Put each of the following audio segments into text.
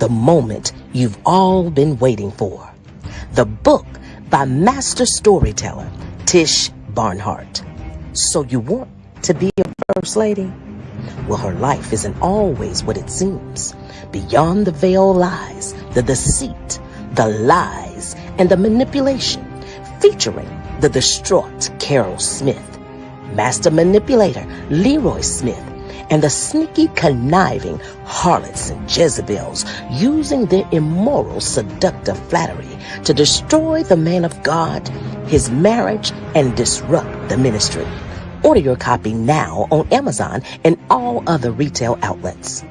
the moment you've all been waiting for. The book by master storyteller Tish Barnhardt. So you want to be a first lady? Well, her life isn't always what it seems. Beyond the veil lies the deceit, the lies, and the manipulation, featuring the distraught Carol Smith, master manipulator Leroy Smith, and the sneaky, conniving harlots and Jezebels using their immoral, seductive flattery to destroy the man of God, his marriage, and disrupt the ministry. Order your copy now on Amazon and all other retail outlets.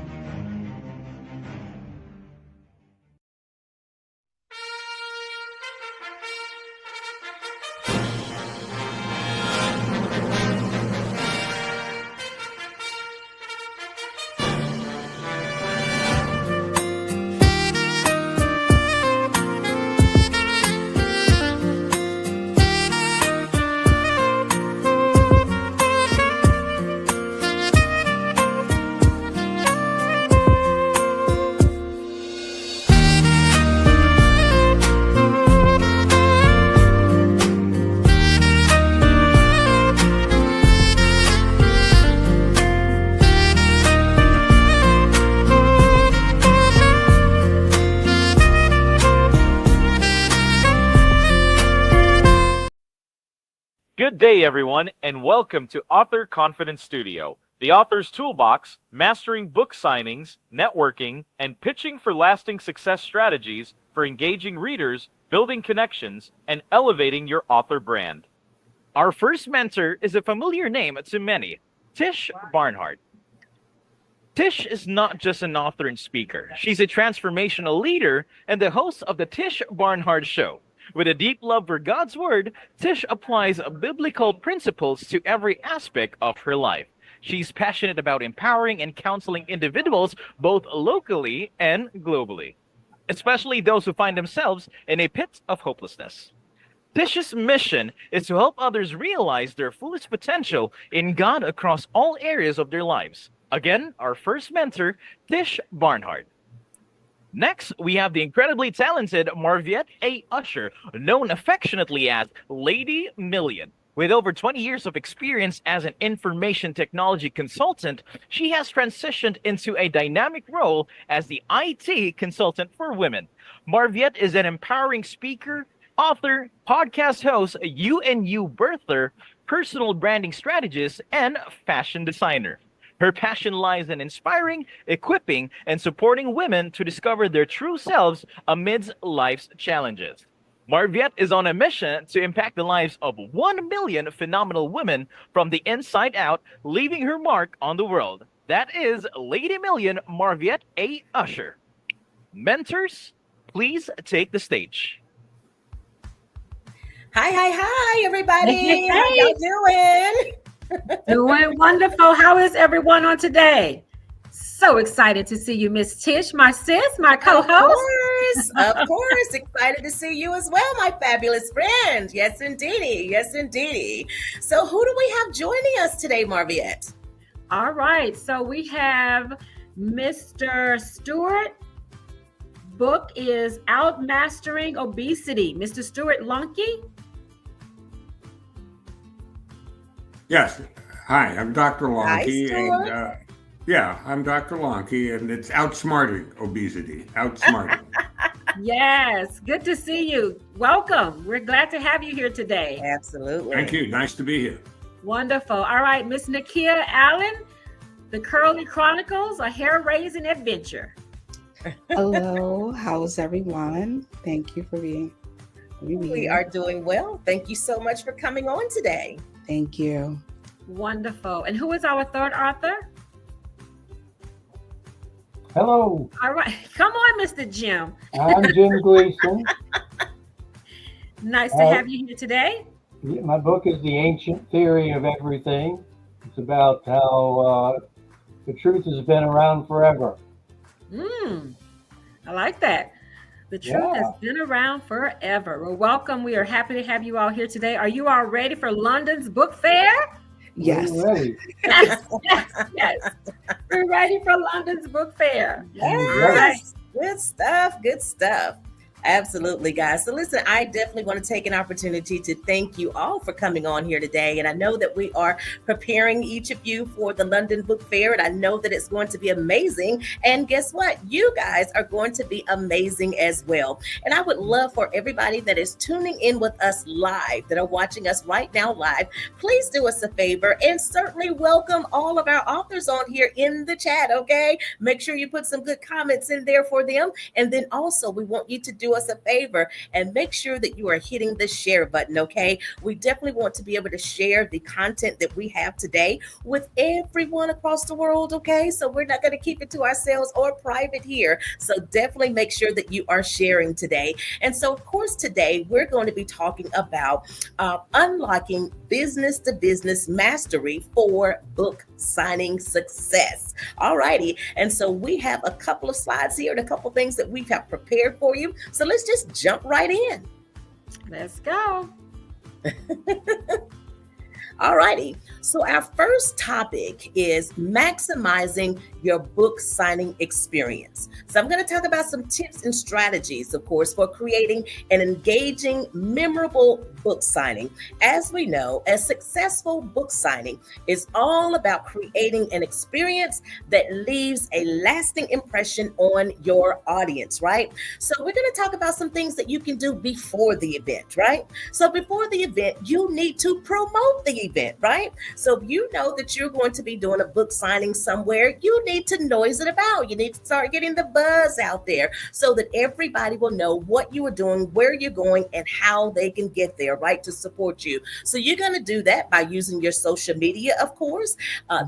Good day, everyone, and welcome to Author Confidence Studio, the author's toolbox, mastering book signings, networking, and pitching for lasting success strategies for engaging readers, building connections, and elevating your author brand. Our first mentor is a familiar name to many, Tish Barnhardt. Tish is not just an author and speaker. She's a transformational leader and the host of the Tish Barnhardt Show. With a deep love for God's Word, Tish applies biblical principles to every aspect of her life. She's passionate about empowering and counseling individuals both locally and globally, especially those who find themselves in a pit of hopelessness. Tish's mission is to help others realize their fullest potential in God across all areas of their lives. Again, our first mentor, Tish Barnhardt. Next, we have the incredibly talented Marviette A. Usher, known affectionately as Lady Million. With over 20 years of experience as an information technology consultant, she has transitioned into a dynamic role as the IT consultant for women. Marviette is an empowering speaker, author, podcast host, UNU birther, personal branding strategist, and fashion designer. Her passion lies in inspiring, equipping, and supporting women to discover their true selves amidst life's challenges. Marviette is on a mission to impact the lives of 1 million phenomenal women from the inside out, leaving her mark on the world. That is Lady Million Marviette A. Usher. Mentors, please take the stage. Hi, everybody. Hey. How y'all doing? Doing wonderful. How is everyone on today? So excited to see you, Miss Tish, my sis, my co-host. Of course. Excited to see you as well, my fabulous friend. Yes, indeedy. So who do we have joining us today, Marviette? All right. So we have Mr. Stewart. Book is Outmastering Obesity. Mr. Stewart Lunke. Yes. Hi, I'm Dr. Lonke. Hi, And I'm Dr. Lonke, and it's Outsmarting Obesity. Outsmarting. Yes. Good to see you. Welcome. We're glad to have you here today. Absolutely. Thank you. Nice to be here. Wonderful. All right, Miss Nakia Allen, The Curly Chronicles, a hair-raising adventure. Hello, how's everyone? Thank you for being here. We are doing well. Thank you so much for coming on today. Thank you. Wonderful. And who is our third author? Hello, All right. Come on, Mr. Jim. I'm Jim Gleason. Nice to have you here today. My book is The Ancient Theory of Everything. It's about how the truth has been around forever. I like that. The truth has been around forever. Well, welcome. We are happy to have you all here today. Are you all ready for London's book fair? Yes. We're ready. Yes. We're ready for London's book fair. Yes. All right. Good stuff. Good stuff. Absolutely, guys. So, listen, I definitely want to take an opportunity to thank you all for coming on here today. And I know that we are preparing each of you for the London Book Fair, and I know that it's going to be amazing. And guess what? You guys are going to be amazing as well. And I would love for everybody that is tuning in with us live, that are watching us right now live, please do us a favor and certainly welcome all of our authors on here in the chat, okay? Make sure you put some good comments in there for them. And then also, we want you to do us a favor and make sure that you are hitting the share button, okay? We definitely want to be able to share the content that we have today with everyone across the world, okay? So we're not going to keep it to ourselves or private here. So definitely make sure that you are sharing today. And so, of course, today we're going to be talking about unlocking business to business mastery for book signing success. All righty. And so we have a couple of slides here and a couple of things that we have prepared for you. So let's just jump right in. Let's go. All righty. So our first topic is maximizing your book signing experience. So I'm going to talk about some tips and strategies, of course, for creating an engaging, memorable book signing. As we know, a successful book signing is all about creating an experience that leaves a lasting impression on your audience, right? So we're going to talk about some things that you can do before the event, right? So before the event, you need to promote the event, right? So if you know that you're going to be doing a book signing somewhere, you need to noise it about. You need to start getting the buzz out there so that everybody will know what you are doing, where you're going, and how they can get there, right, to support you. So you're going to do that by using your social media, of course.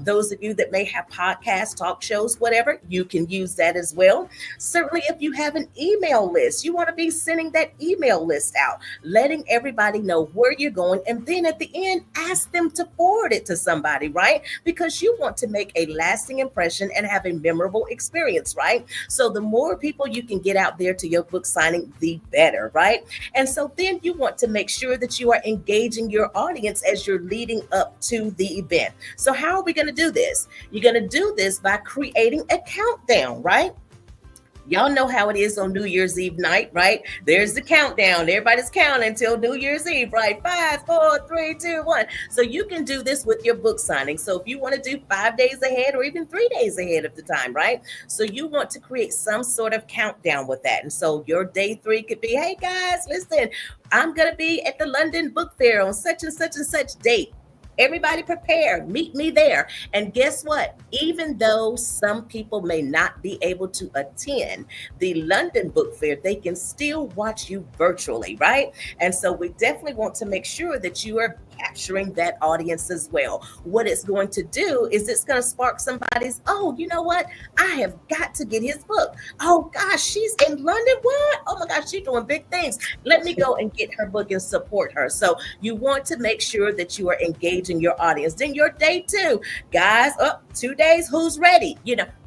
Those of you that may have podcasts, talk shows, whatever, you can use that as well. Certainly, if you have an email list, you want to be sending that email list out, letting everybody know where you're going, and then at the end, ask them to forward it to somebody, right? Because you want to make a lasting impression and have a memorable experience, right? So the more people you can get out there to your book signing, the better, right? And so then you want to make sure that you are engaging your audience as you're leading up to the event. So how are we going to do this? You're going to do this by creating a countdown, right? Y'all know how it is on New Year's Eve night, right? There's the countdown. Everybody's counting until New Year's Eve, right? 5, 4, 3, 2, 1. So you can do this with your book signing. So if you want to do 5 days ahead or even 3 days ahead of the time, right? So you want to create some sort of countdown with that. And so your day 3 could be, hey guys, listen, I'm going to be at the London Book Fair on such and such and such date. Everybody prepare, meet me there. And guess what? Even though some people may not be able to attend the London Book Fair, they can still watch you virtually, right? And so we definitely want to make sure that you are capturing that audience as well. What it's going to do is it's going to spark somebody's, oh, you know what? I have got to get his book. Oh gosh, she's in London. What? Oh my gosh, she's doing big things. Let me go and get her book and support her. So you want to make sure that you are engaging your audience. Then your day 2, guys, 2 days, who's ready?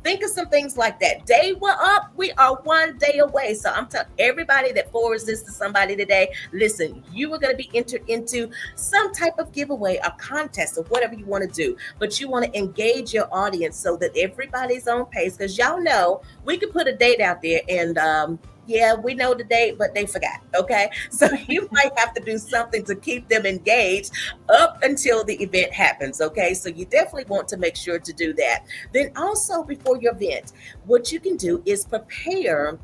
Think of some things like that. Day 1 up, we are 1 day away. So I'm telling everybody that forwards this to somebody today, listen, you are going to be entered into some type of giveaway, a contest, or whatever you want to do. But you want to engage your audience so that everybody's on pace. Because y'all know we could put a date out there and yeah, we know the date, but they forgot. Okay. So you might have to do something to keep them engaged up until the event happens. Okay. So you definitely want to make sure to do that. Then also before your event, what you can do is prepare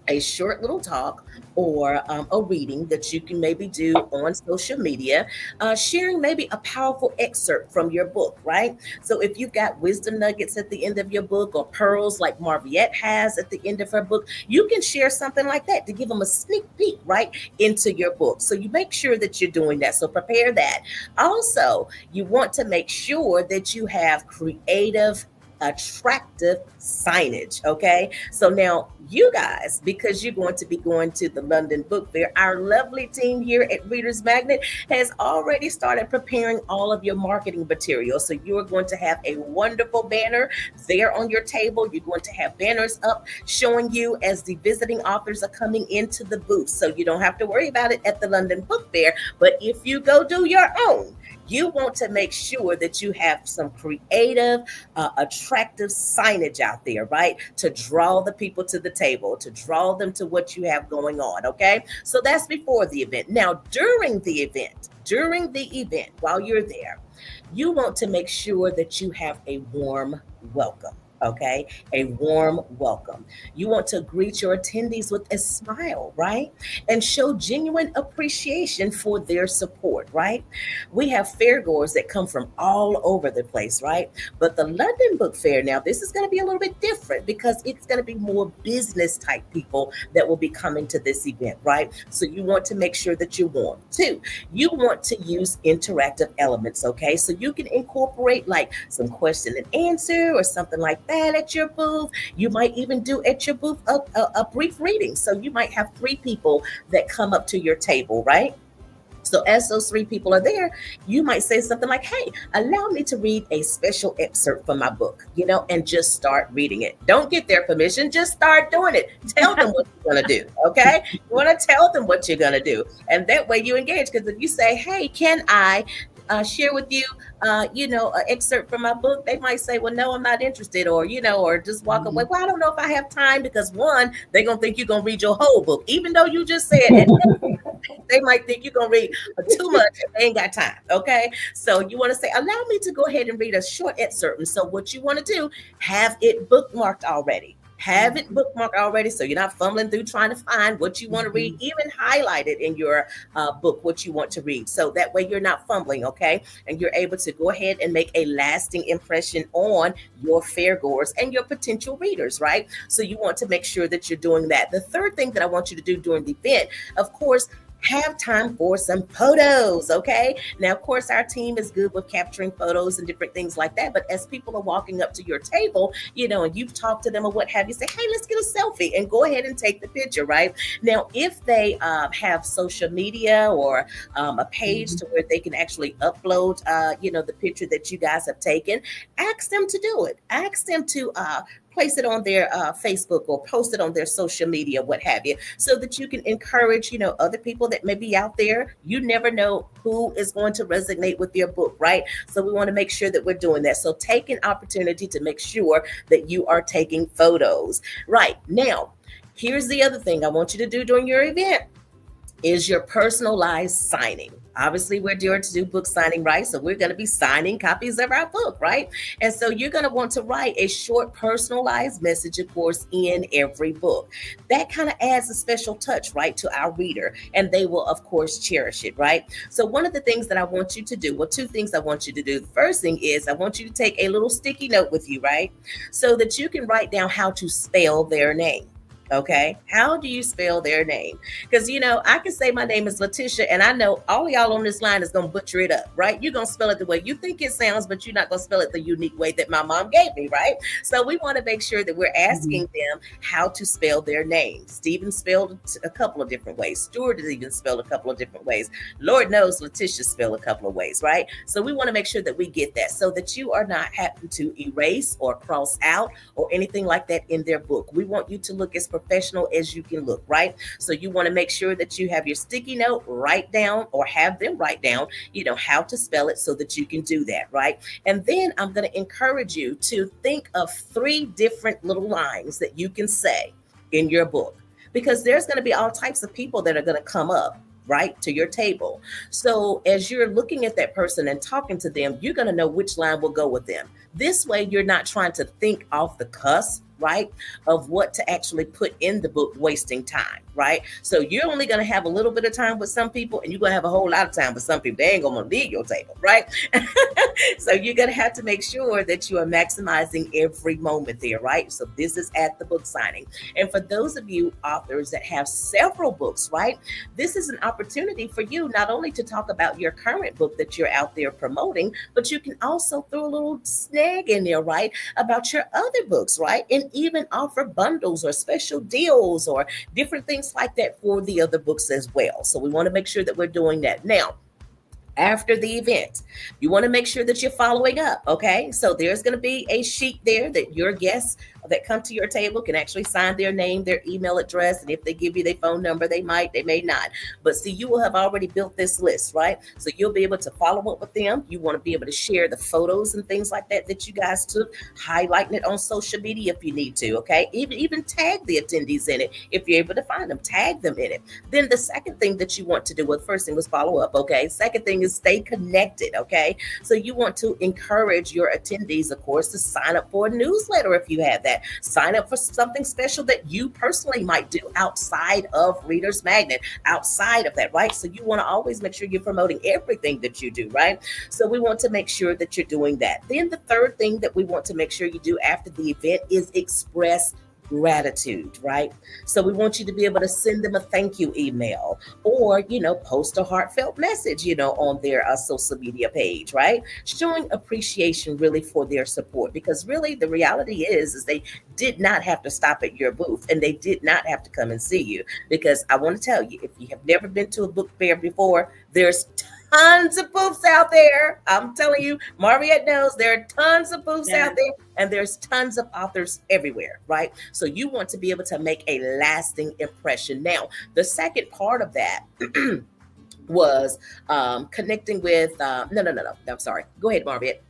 a short little talk or a reading that you can maybe do on social media, sharing maybe a powerful excerpt from your book, right? So if you've got wisdom nuggets at the end of your book or pearls like Marviette has at the end of her book, you can share something like that to give them a sneak peek right into your book. So you make sure that you're doing that. So prepare that. Also, you want to make sure that you have creative, attractive signage. Okay. So now you guys, because you're going to be going to the London Book Fair, our lovely team here at Reader's Magnet has already started preparing all of your marketing material. So you are going to have a wonderful banner there on your table. You're going to have banners up showing you as the visiting authors are coming into the booth. So you don't have to worry about it at the London Book Fair. But if you go do your own, You want to make sure that you have some creative, attractive signage out there, right? To draw the people to the table, to draw them to what you have going on, okay? So that's before the event. Now, during the event, while you're there, you want to make sure that you have a warm welcome. Okay, a warm welcome. You want to greet your attendees with a smile, right? And show genuine appreciation for their support, right? We have fairgoers that come from all over the place, right? But the London Book Fair, now this is going to be a little bit different because it's going to be more business type people that will be coming to this event, right? So you want to make sure that you're warm. Two, you want to use interactive elements, okay? So you can incorporate like some question and answer or something like that at your booth. You might even do at your booth a brief reading. So you might have 3 people that come up to your table, right? So as those 3 people are there, you might say something like, hey, allow me to read a special excerpt from my book, and just start reading it. Don't get their permission, just start doing it. Tell them what you're going to do, okay? You want to tell them what you're going to do. And that way you engage, because if you say, hey, can I share with you, an excerpt from my book, they might say, well, no, I'm not interested, or just walk away. Well, I don't know if I have time, because one, they're going to think you're going to read your whole book, even though you just said it. They might think you're going to read too much and they ain't got time, okay? So you want to say, allow me to go ahead and read a short excerpt. And so what you want to do, have it bookmarked already. Have it bookmarked already, so you're not fumbling through trying to find what you want to read. Even highlight it in your book what you want to read, so that way you're not fumbling, okay? And you're able to go ahead and make a lasting impression on your fairgoers and your potential readers, right? So you want to make sure that you're doing that. The third thing that I want you to do during the event, of course, have time for some photos, okay? Now, of course, our team is good with capturing photos and different things like that. But as people are walking up to your table, and you've talked to them or what have you, say, hey, let's get a selfie, and go ahead and take the picture, right? Now, if they have social media or a page to where they can actually upload, the picture that you guys have taken, ask them to do it. Ask them to place it on their Facebook or post it on their social media, what have you, so that you can encourage, other people that may be out there. You never know who is going to resonate with your book, right? So we want to make sure that we're doing that. So take an opportunity to make sure that you are taking photos. Right. Now, here's the other thing I want you to do during your event is your personalized signing. Obviously, we're doing to do book signing, right? So we're going to be signing copies of our book, right? And so you're going to want to write a short personalized message, of course, in every book. That kind of adds a special touch, right, to our reader, and they will, of course, cherish it, right? So one of the things that I want you to do, well, 2 things I want you to do. The first thing is I want you to take a little sticky note with you, right? So that you can write down how to spell their name. Okay, how do you spell their name? Because, I can say my name is Letitia, and I know all y'all on this line is going to butcher it up, right? You're going to spell it the way you think it sounds, but you're not going to spell it the unique way that my mom gave me, right? So we want to make sure that we're asking them how to spell their name. Stephen spelled a couple of different ways. Stuart has even spelled a couple of different ways. Lord knows Letitia spelled a couple of ways, right? So we want to make sure that we get that so that you are not having to erase or cross out or anything like that in their book. We want you to look as professional as you can look, right? So you want to make sure that you have your sticky note, write down, or have them write down, how to spell it so that you can do that, right? And then I'm going to encourage you to think of 3 different little lines that you can say in your book, because there's going to be all types of people that are going to come up, right, to your table. So as you're looking at that person and talking to them, you're going to know which line will go with them. This way, you're not trying to think off the cusp, right, of what to actually put in the book, wasting time, right? So you're only going to have a little bit of time with some people, and you're going to have a whole lot of time with some people. They ain't going to leave your table, right? So you're going to have to make sure that you are maximizing every moment there, right? So this is at the book signing. And for those of you authors that have several books, right, this is an opportunity for you not only to talk about your current book that you're out there promoting, but you can also throw a little snag in there, right, about your other books, right? And even offer bundles or special deals or different things like that for the other books as well. So we want to make sure that we're doing that. Now, after the event. You want to make sure that you're following up, okay? So there's going to be a sheet there that your guests that come to your table can actually sign their name, their email address, and if they give you their phone number, they might, they may not. But see, you will have already built this list, right? So you'll be able to follow up with them. You want to be able to share the photos and things like that that you guys took, highlighting it on social media if you need to, okay? Even tag the attendees in it if you're able to find them, tag them in it. Then the second thing that you want to do, well, the first thing was follow up, okay? Second thing is stay connected, okay? So you want to encourage your attendees, of course, to sign up for a newsletter if you have that. Sign up for something special that you personally might do outside of Reader's Magnet, outside of that, right? So you want to always make sure you're promoting everything that you do, right? So we want to make sure that you're doing that. Then the third thing that we want to make sure you do after the event is express gratitude, right? So we want you to be able to send them a thank you email, or, post a heartfelt message, on their social media page, right? Showing appreciation really for their support, because really the reality is they did not have to stop at your booth, and they did not have to come and see you, because I want to tell you, if you have never been to a book fair before, there's tons of booths out there. I'm telling you, Marviette knows there are tons of booths out there, and there's tons of authors everywhere, right? So you want to be able to make a lasting impression. Now, the second part of that was connecting with, no, I'm sorry. Go ahead, Marviette.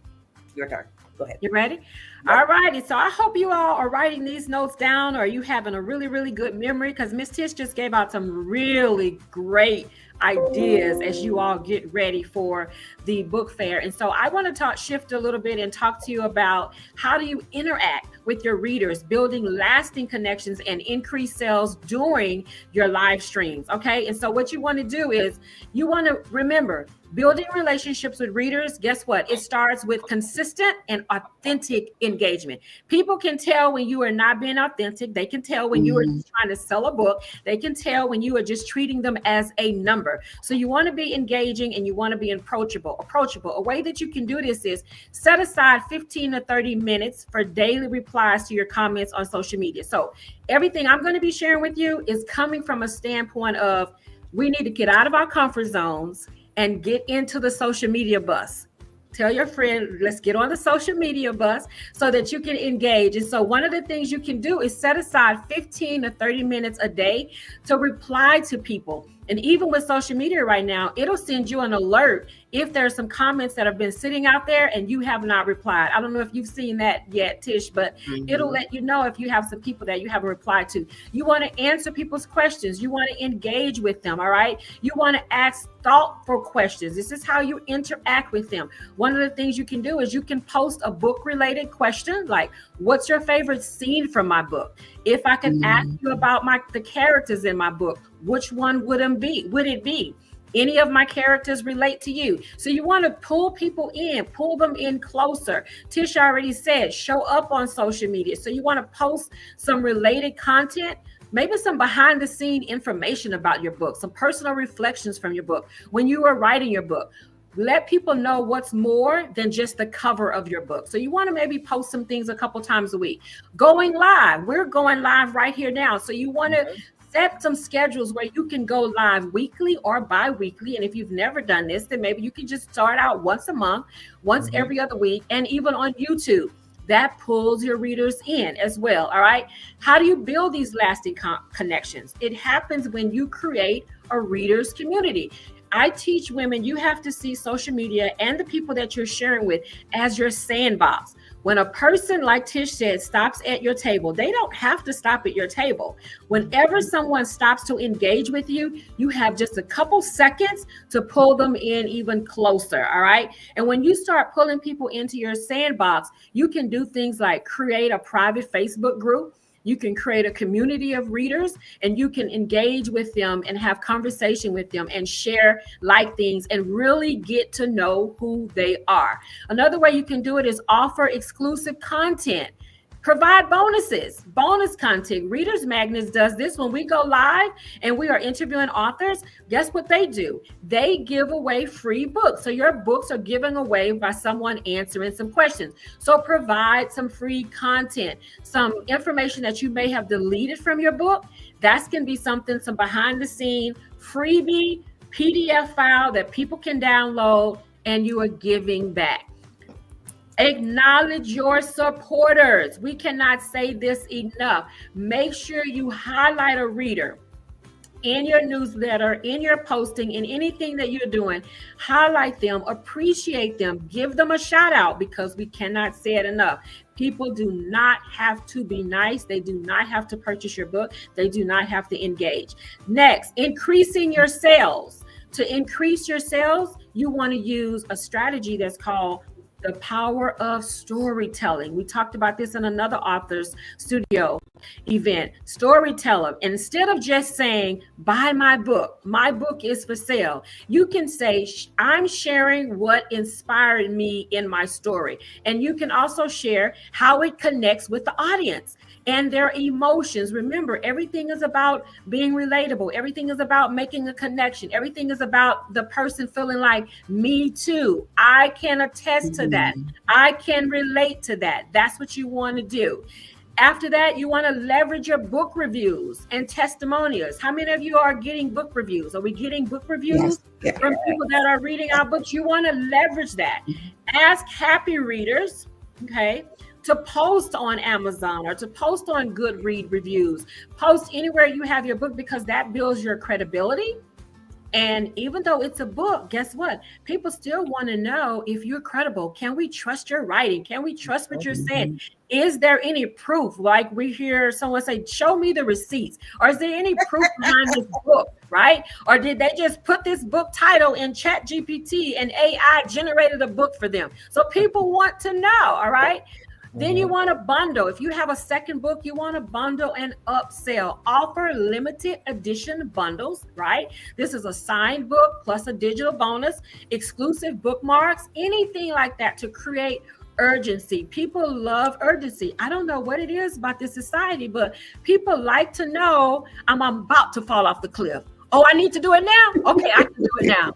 Your turn. Go ahead. You ready? All righty. So I hope you all are writing these notes down, or you having a really, really good memory, because Miss Tish just gave out some really great ideas as you all get ready for the book fair. And so I want to shift a little bit and talk to you about how do you interact with your readers, building lasting connections and increase sales during your live streams. Okay. And so what you want to do is you want to remember, building relationships with readers, guess what? It starts with consistent and authentic engagement. People can tell when you are not being authentic. They can tell when you are just trying to sell a book. They can tell when you are just treating them as a number. So you want to be engaging and you want to be approachable. A way that you can do this is set aside 15 to 30 minutes for daily replies to your comments on social media. So everything I'm going to be sharing with you is coming from a standpoint of we need to get out of our comfort zones and get into the social media bus. Tell your friend, let's get on the social media bus so that you can engage. And so one of the things you can do is set aside 15 to 30 minutes a day to reply to people. And even with social media right now, it'll send you an alert if there's some comments that have been sitting out there and you have not replied. I don't know if you've seen that yet, Tish, but it'll let you know if you have some people that you haven't replied to. You want to answer people's questions. You want to engage with them, all right? You want to ask thoughtful questions. This is how you interact with them. One of the things you can do is you can post a book-related question, like, what's your favorite scene from my book? If I could ask you about the characters in my book, which one would it be? Any of my characters relate to you? So you want to pull people in, pull them in closer. Tish already said, show up on social media. So you want to post some related content, maybe some behind the scene information about your book, some personal reflections from your book when you were writing your book. Let people know what's more than just the cover of your book. So you want to maybe post some things a couple times a week. Going live. We're going live right here now. So you want to set some schedules where you can go live weekly or bi-weekly. And if you've never done this, then maybe you can just start out once a month, once every other week, and even on YouTube. That pulls your readers in as well. All right. How do you build these lasting connections? It happens when you create a readers community. I teach women you have to see social media and the people that you're sharing with as your sandbox. When a person, like Tish said, stops at your table, they don't have to stop at your table. Whenever someone stops to engage with you, you have just a couple seconds to pull them in even closer, all right? And when you start pulling people into your sandbox, you can do things like create a private Facebook group. You can create a community of readers, and you can engage with them and have conversation with them and share like things and really get to know who they are. Another way you can do it is offer exclusive content. Provide bonus content. Readers Magnet does this when we go live and we are interviewing authors. Guess what they do? They give away free books. So your books are given away by someone answering some questions. So provide some free content, some information that you may have deleted from your book. That's going to be something, some behind the scene freebie PDF file that people can download, and you are giving back. Acknowledge your supporters. We cannot say this enough. Make sure you highlight a reader in your newsletter, in your posting, in anything that you're doing. Highlight them, appreciate them, give them a shout out, because we cannot say it enough. People do not have to be nice. They do not have to purchase your book. They do not have to engage. Next, increasing your sales. To increase your sales, you want to use a strategy that's called the power of storytelling. We talked about this in another author's studio event. Storyteller. Instead of just saying, buy my book is for sale, you can say, I'm sharing what inspired me in my story. And you can also share how it connects with the audience and their emotions. Remember, everything is about being relatable. Everything is about making a connection. Everything is about the person feeling like, me too. I can attest to that. I can relate to that. That's what you want to do. After that, you want to leverage your book reviews and testimonials. How many of you are getting book reviews? Are we getting book reviews from people that are reading our books? You want to leverage that. Ask happy readers, okay, to post on Amazon or to post on Goodread reviews. Post anywhere you have your book, because that builds your credibility. And even though it's a book, guess what? People still want to know if you're credible. Can we trust your writing? Can we trust what you're saying? Is there any proof? Like we hear someone say, show me the receipts. Or is there any proof behind this book, right? Or did they just put this book title in ChatGPT and AI generated a book for them? So people want to know, all right? Then you want to bundle. If you have a second book, you want to bundle and upsell. Offer limited edition bundles, right? This is a signed book plus a digital bonus, exclusive bookmarks, anything like that to create urgency. People love urgency. I don't know what it is about this society, but people like to know I'm about to fall off the cliff. Oh, I need to do it now? Okay, I can do it now.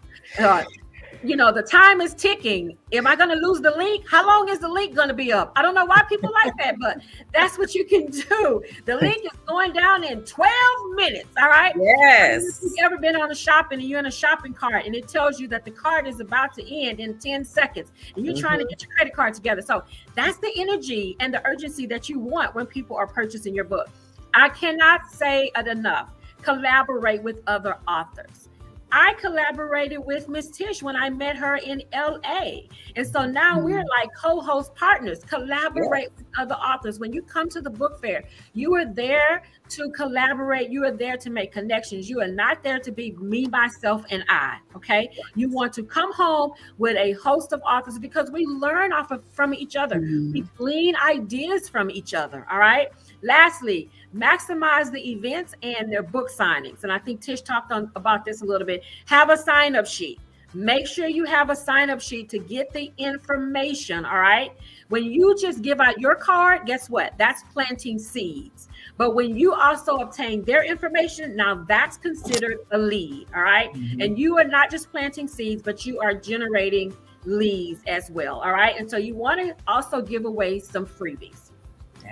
The time is ticking. Am I going to lose the link? How long is the link going to be up? I don't know why people like that, but that's what you can do. The link is going down in 12 minutes. All right. Yes. If you've ever been on a shopping and you're in a shopping cart and it tells you that the cart is about to end in 10 seconds and you're trying to get your credit card together. So that's the energy and the urgency that you want when people are purchasing your book. I cannot say it enough. Collaborate with other authors. I collaborated with Miss Tish when I met her in LA. And so now we're like co-host partners. Collaborate with other authors. When you come to the book fair, you are there to collaborate. You are there to make connections. You are not there to be me, myself, and I. Okay. You want to come home with a host of authors because we learn from each other. We glean ideas from each other. All right. Lastly, maximize the events and their book signings. And I think Tish talked about this a little bit. Have a sign-up sheet. Make sure you have a sign-up sheet to get the information, all right? When you just give out your card, guess what? That's planting seeds. But when you also obtain their information, now that's considered a lead, all right? And you are not just planting seeds, but you are generating leads as well, all right? And so you want to also give away some freebies.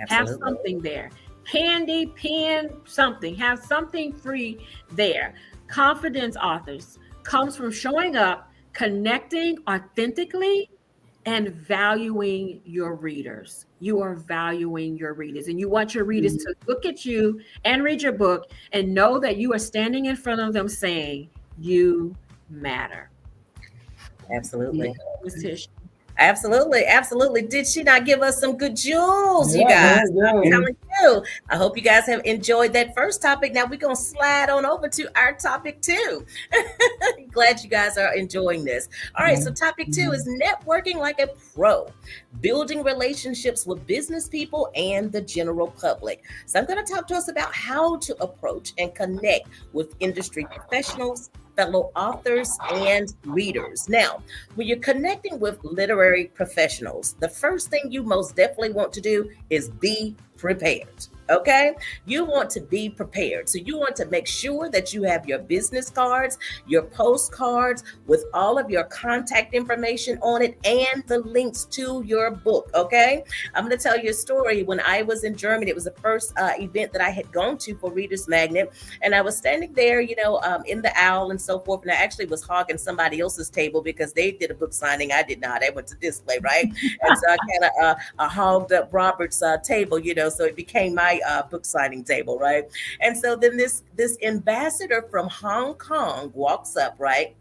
Have something there. Candy, pen, something. Have something free there. Confidence authors comes from showing up, connecting authentically, and valuing your readers. You are valuing your readers, and you want your readers to look at you and read your book and know that you are standing in front of them saying, you matter. Absolutely. Ms. Tish. Absolutely. Did she not give us some good jewels, you guys? I'm telling you. I hope you guys have enjoyed that first topic. Now we're going to slide on over to our topic 2. Glad you guys are enjoying this. All right, so topic 2 is networking like a pro, building relationships with business people and the general public. So I'm going to talk to us about how to approach and connect with industry professionals, fellow authors, and readers. Now, when you're connecting with literary professionals, the first thing you most definitely want to do is be prepared. Okay, you want to be prepared. So you want to make sure that you have your business cards, your postcards with all of your contact information on it and the links to your book. Okay, I'm going to tell you a story. When I was in Germany, it was the first event that I had gone to for Reader's Magnet, and I was standing there, in the aisle and so forth, and I actually was hogging somebody else's table because they did a book signing. I did not. I went to display, right? And so I kind of hogged up Robert's table, so it became my book signing table, right? And so then this ambassador from Hong Kong walks up, right?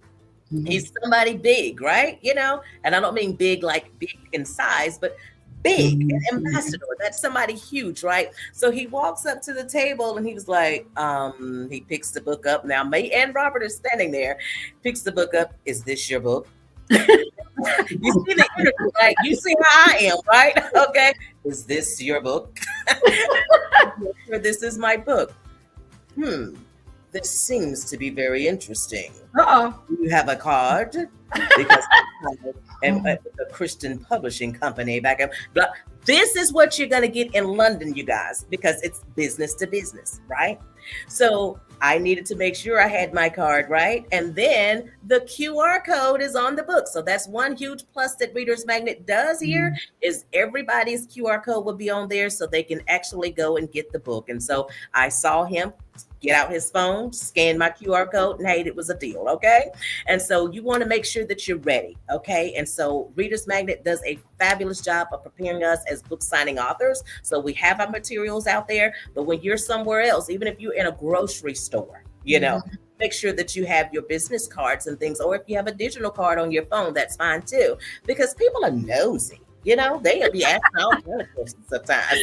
Mm-hmm. He's somebody big, right? And I don't mean big like big in size, but big, an ambassador. That's somebody huge, right? So he walks up to the table and he was like, he picks the book up. Now, me and Robert are standing there, picks the book up. Is this your book? You see the interview, right? You see how I am, right? Okay. Is this your book? This is my book. This seems to be very interesting. You have a card? Because and the Christian publishing company back up. This is what you're going to get in London, you guys, because it's business to business, right? So I needed to make sure I had my card, right? And then the QR code is on the book. So that's one huge plus that Reader's Magnet does here is everybody's QR code will be on there so they can actually go and get the book. And so I saw him get out his phone, scan my QR code, and hey, it was a deal, okay? And so you want to make sure that you're ready, okay? And so Reader's Magnet does a fabulous job of preparing us as book signing authors. So we have our materials out there, but when you're somewhere else, even if you're in a grocery store, make sure that you have your business cards and things, or if you have a digital card on your phone, that's fine too, because people are nosy. They'll be asking all kinds of questions sometimes.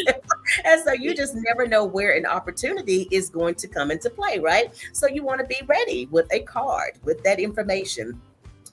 And so you just never know where an opportunity is going to come into play, right? So you want to be ready with a card with that information.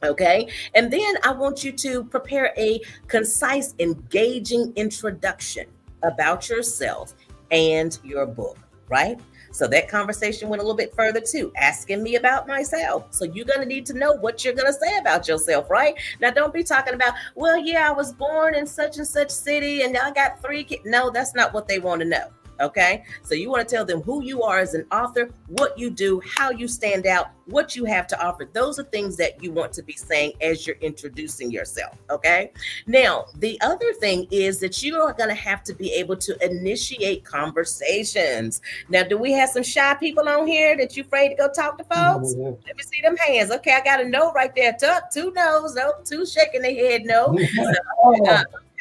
Okay. And then I want you to prepare a concise, engaging introduction about yourself and your book, right? So that conversation went a little bit further too, asking me about myself. So you're going to need to know what you're going to say about yourself, right? Now, don't be talking about, well, yeah, I was born in such and such city and I got 3 kids. No, that's not what they want to know. Okay. So you want to tell them who you are as an author, what you do, how you stand out, what you have to offer. Those are things that you want to be saying as you're introducing yourself. Okay. Now, the other thing is that you are going to have to be able to initiate conversations. Now, do we have some shy people on here that you afraid to go talk to folks? Let me see them hands. Okay. I got a no right there. 2 no's. No, 2 shaking their head. No.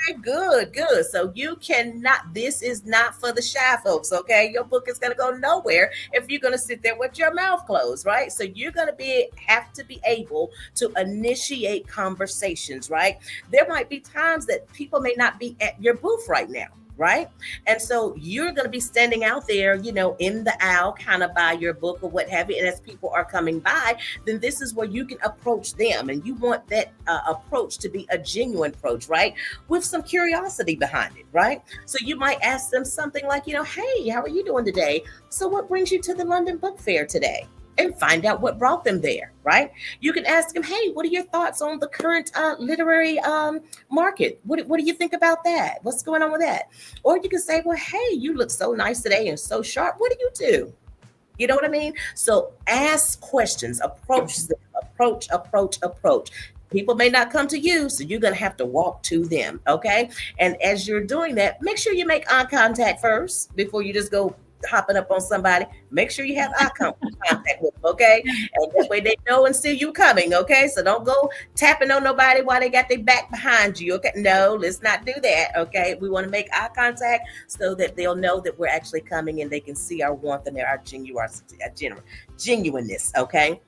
Okay, good. So you cannot, this is not for the shy folks, okay? Your book is going to go nowhere if you're going to sit there with your mouth closed, right? So you're going to have to be able to initiate conversations, right? There might be times that people may not be at your booth right now, right? And so you're going to be standing out there, in the aisle, kind of by your book or what have you. And as people are coming by, then this is where you can approach them. And you want that approach to be a genuine approach, right? With some curiosity behind it, right? So you might ask them something like, hey, how are you doing today? So what brings you to the London Book Fair today? And find out what brought them there, right? You can ask them, hey, what are your thoughts on the current literary market? What do you think about that? What's going on with that? Or you can say, well, hey, you look so nice today and so sharp. What do you do? You know what I mean? So ask questions, approach them, approach. People may not come to you, so you're going to have to walk to them, okay? And as you're doing that, make sure you make eye contact first before you just go hopping up on somebody. Make sure you have eye contact with them, okay? And that way they know and see you coming, okay? So don't go tapping on nobody while they got their back behind you, okay? No, let's not do that, okay? We want to make eye contact so that they'll know that we're actually coming and they can see our warmth and our genuineness, okay?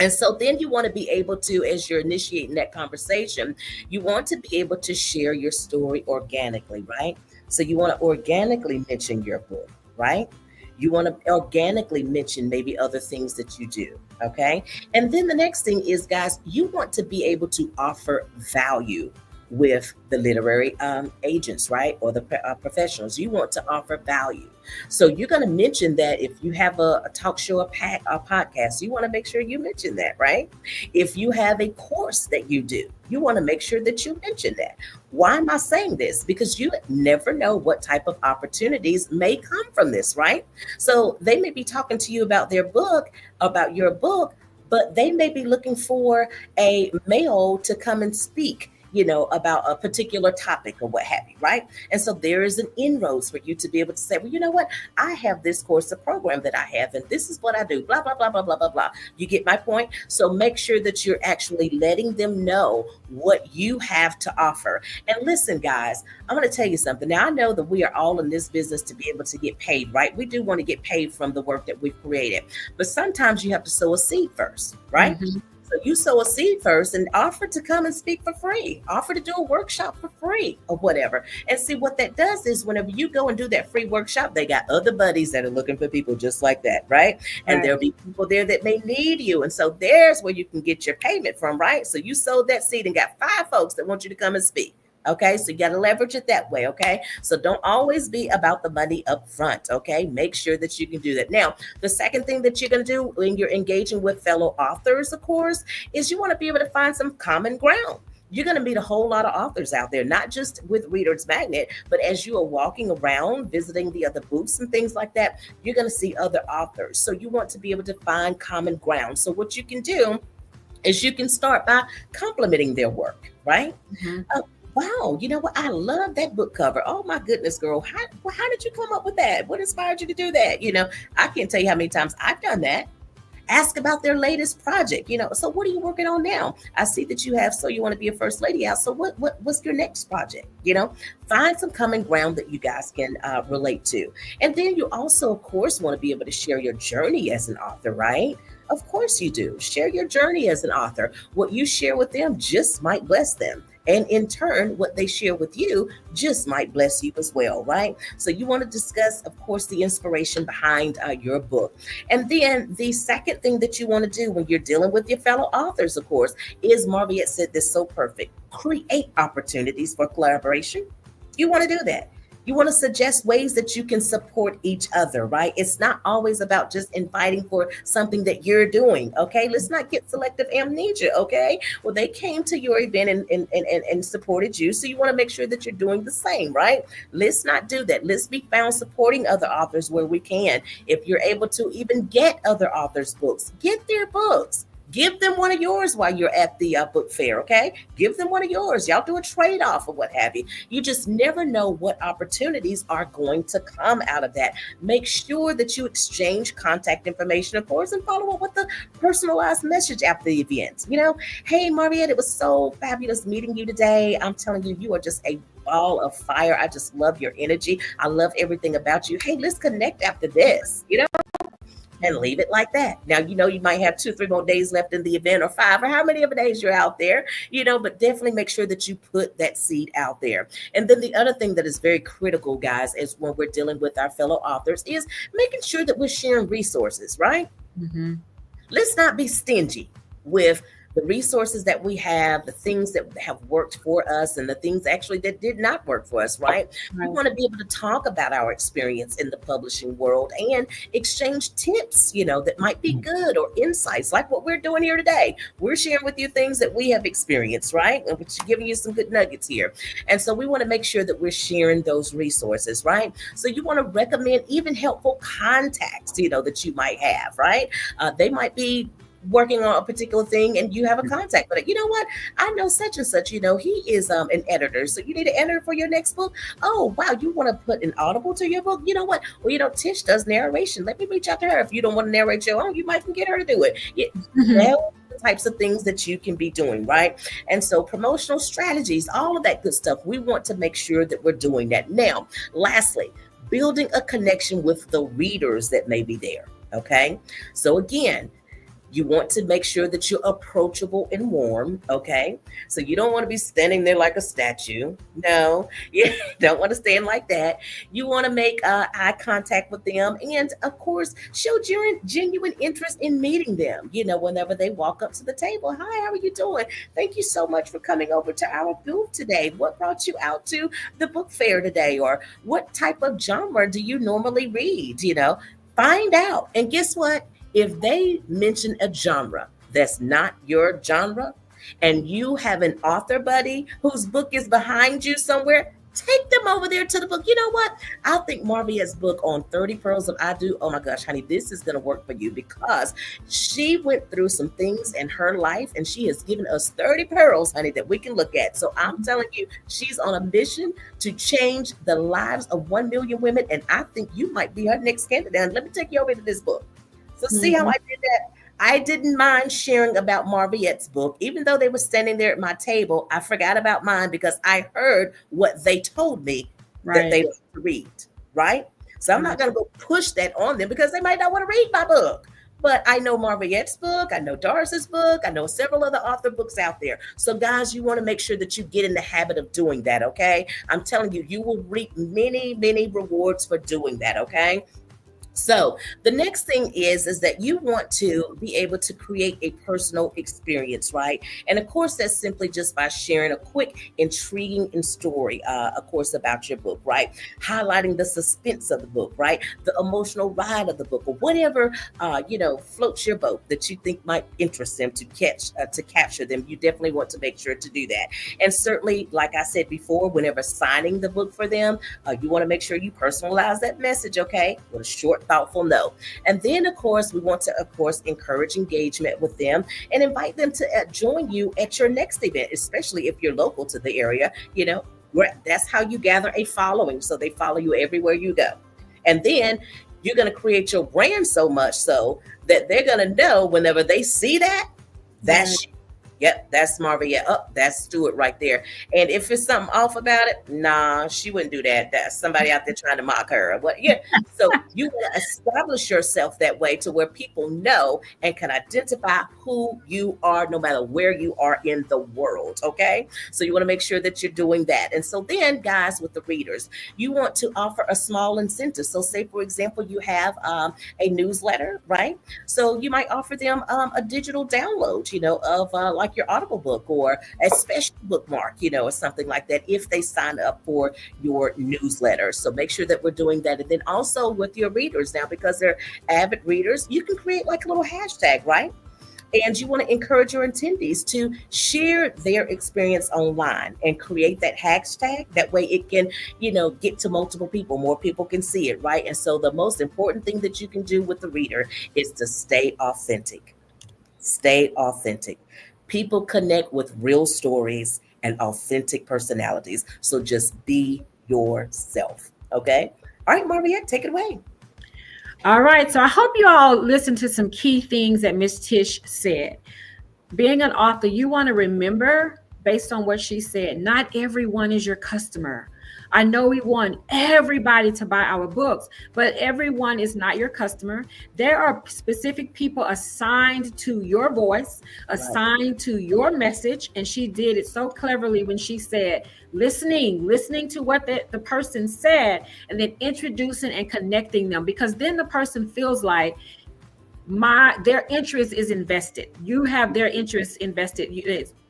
And so then you want to be able to, as you're initiating that conversation, you want to be able to share your story organically, right? So you want to organically mention your book, right? You want to organically mention maybe other things that you do, okay? And then the next thing is, guys, you want to be able to offer value with the literary agents, right? Or the professionals. You want to offer value. So you're going to mention that if you have a talk show, a podcast, you want to make sure you mention that, right? If you have a course that you do, you want to make sure that you mention that. Why am I saying this? Because you never know what type of opportunities may come from this, right? So they may be talking to you about their book, about your book, but they may be looking for a male to come and speak, about a particular topic or what have you, right? And so there is an inroads for you to be able to say, well, you know what? I have this course, a program that I have, and this is what I do, blah, blah, blah, blah, blah, blah, blah. You get my point? So make sure that you're actually letting them know what you have to offer. And listen, guys, I'm going to tell you something. Now, I know that we are all in this business to be able to get paid, right? We do want to get paid from the work that we've created, but sometimes you have to sow a seed first, right? Mm-hmm. So you sow a seed first and offer to come and speak for free, offer to do a workshop for free or whatever. And see what that does is whenever you go and do that free workshop, they got other buddies that are looking for people just like that, right? And there'll be people there that may need you. And so there's where you can get your payment from, right? So you sowed that seed and got 5 folks that want you to come and speak. Okay, so you got to leverage it that way. Okay, so don't always be about the money up front. Okay, make sure that you can do that. Now, the second thing that you're going to do when you're engaging with fellow authors, of course, is you want to be able to find some common ground. You're going to meet a whole lot of authors out there, not just with Reader's Magnet, but as you are walking around, visiting the other booths and things like that, you're going to see other authors. So you want to be able to find common ground. So what you can do is you can start by complimenting their work, right? Mm-hmm. Wow, you know what? I love that book cover. Oh my goodness, girl. How did you come up with that? What inspired you to do that? I can't tell you how many times I've done that. Ask about their latest project. So what are you working on now? I see that you have, so you want to be a first lady out. So what's your next project? Find some common ground that you guys can relate to. And then you also, of course, want to be able to share your journey as an author, right? Of course you do. Share your journey as an author. What you share with them just might bless them. And in turn, what they share with you just might bless you as well, right? So you want to discuss, of course, the inspiration behind your book. And then the second thing that you want to do when you're dealing with your fellow authors, of course, is Marviette said this so perfect. Create opportunities for collaboration. You want to do that. You want to suggest ways that you can support each other, right? It's not always about just inviting for something that you're doing, okay? Let's not get selective amnesia, okay? Well, they came to your event and supported you, so you want to make sure that you're doing the same, right? Let's not do that. Let's be found supporting other authors where we can. If you're able to even get other authors' books, get their books. Give them one of yours while you're at the book fair, okay? Give them one of yours. Y'all do a trade-off or what have you. You just never know what opportunities are going to come out of that. Make sure that you exchange contact information, of course, and follow up with a personalized message after the event. Hey, Marviette, it was so fabulous meeting you today. I'm telling you, you are just a ball of fire. I just love your energy. I love everything about you. Hey, let's connect after this, and leave it like that. Now, you might have 2-3 more days left in the event, or 5, or how many of the days you're out there, but definitely make sure that you put that seed out there. And then the other thing that is very critical, guys, is when we're dealing with our fellow authors is making sure that we're sharing resources, right? Mm-hmm. Let's not be stingy with the resources that we have, the things that have worked for us, and the things actually that did not work for us, right? We want to be able to talk about our experience in the publishing world and exchange tips, that might be good, or insights like what we're doing here today. We're sharing with you things that we have experienced, right? And we're giving you some good nuggets here. And so we want to make sure that we're sharing those resources, right? So you want to recommend even helpful contacts, that you might have, right? They might be working on a particular thing and you have a contact, but you know what? I know such and such, he is an editor. So you need an editor for your next book. Oh, wow. You want to put an audible to your book? You know what? Well, Tish does narration. Let me reach out to her. If you don't want to narrate your own, you might can get her to do it. The types of things that you can be doing, right? And so promotional strategies, all of that good stuff. We want to make sure that we're doing that. Now, lastly, building a connection with the readers that may be there. Okay. So again, You want to make sure that you're approachable and warm, okay? So you don't want to be standing there like a statue. No, you don't want to stand like that. You want to make eye contact with them, and of course, show genuine interest in meeting them. You know, whenever they walk up to the table, hi, how are you doing? Thank you so much for coming over to our booth today. What brought you out to the book fair today? Or what type of genre do you normally read? You know, find out. And guess what? If they mention a genre that's not your genre, and you have an author buddy whose book is behind you somewhere, take them over there to the book. You know what? I think Marviette's book on 30 Pearls of I Do, oh my gosh, honey, this is going to work for you, because she went through some things in her life, and she has given us 30 pearls, honey, that we can look at. So I'm telling you, she's on a mission to change the lives of 1 million women, and I think you might be her next candidate. And let me take you over to this book. So see how I did that? I didn't mind sharing about Marviette's book. Even though they were standing there at my table, I forgot about mine because I heard what they told me that they want to read, right? So I'm not going to go push that on them because they might not want to read my book. But I know Marviette's book, I know Doris's book, I know several other author books out there. So guys, you want to make sure that you get in the habit of doing that, okay? I'm telling you, you will reap many, many rewards for doing that, okay? So the next thing is that you want to be able to create a personal experience, right? And of course, that's simply just by sharing a quick, intriguing story, of course, about your book, right? Highlighting the suspense of the book, right? The emotional ride of the book, or whatever, floats your boat that you think might interest them to capture them. You definitely want to make sure to do that. And certainly, like I said before, whenever signing the book for them, you want to make sure you personalize that message, okay? With a short, thoughtful note. And then, of course, we want to, encourage engagement with them and invite them to join you at your next event, especially if you're local to the area. You know, that's how you gather a following. So they follow you everywhere you go. And then you're going to create your brand so much so that they're going to know whenever they see that, that's yep, that's Marviette. That's Stuart right there. And if it's something off about it, nah, she wouldn't do that. That's somebody out there trying to mock her. What? Yeah. So you want to establish yourself that way to where people know and can identify who you are, no matter where you are in the world. Okay. So you want to make sure that you're doing that. And so then, guys, with the readers, you want to offer a small incentive. So say, for example, you have a newsletter, right? So you might offer them a digital download, of like your Audible book, or a special bookmark, or something like that, if they sign up for your newsletter. So make sure that we're doing that. And then also with your readers now, because they're avid readers, you can create like a little hashtag, right? And you want to encourage your attendees to share their experience online and create that hashtag. That way it can, get to multiple people. More people can see it, right? And so the most important thing that you can do with the reader is to stay authentic. Stay authentic. People connect with real stories and authentic personalities. So just be yourself. Okay. All right, Marviette, take it away. All right. So I hope you all listened to some key things that Miss Tish said. Being an author, you want to remember, based on what she said, not everyone is your customer. I know we want everybody to buy our books, but everyone is not your customer. There are specific people assigned to your voice, assigned to your message. And she did it so cleverly when she said, listening to what the person said, and then introducing and connecting them, because then the person feels like their interest is invested. You have their interest invested.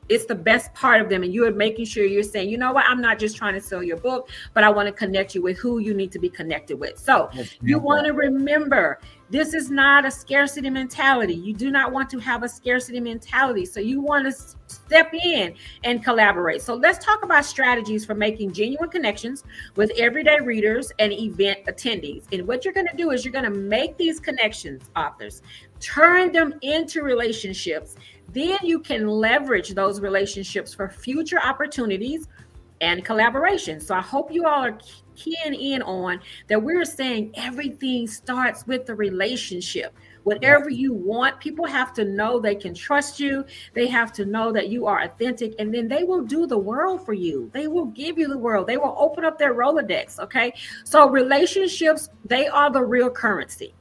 It's the best part of them. And you are making sure you're saying, you know what, I'm not just trying to sell your book, but I want to connect you with who you need to be connected with. So you want to remember, this is not a scarcity mentality. You do not want to have a scarcity mentality. So you want to step in and collaborate. So let's talk about strategies for making genuine connections with everyday readers and event attendees. And what you're going to do is you're going to make these connections, authors, turn them into relationships. Then you can leverage those relationships for future opportunities and collaboration. So I hope you all are keying in on that. We're saying everything starts with the relationship. Whatever you want, people have to know they can trust you. They have to know that you are authentic, and then they will do the world for you. They will give you the world. They will open up their Rolodex. Okay. So relationships, they are the real currency.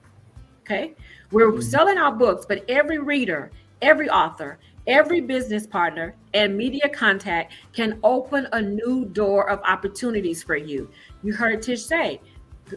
Okay. We're selling our books, but every reader, every author, every business partner and media contact can open a new door of opportunities for you. You heard Tish say,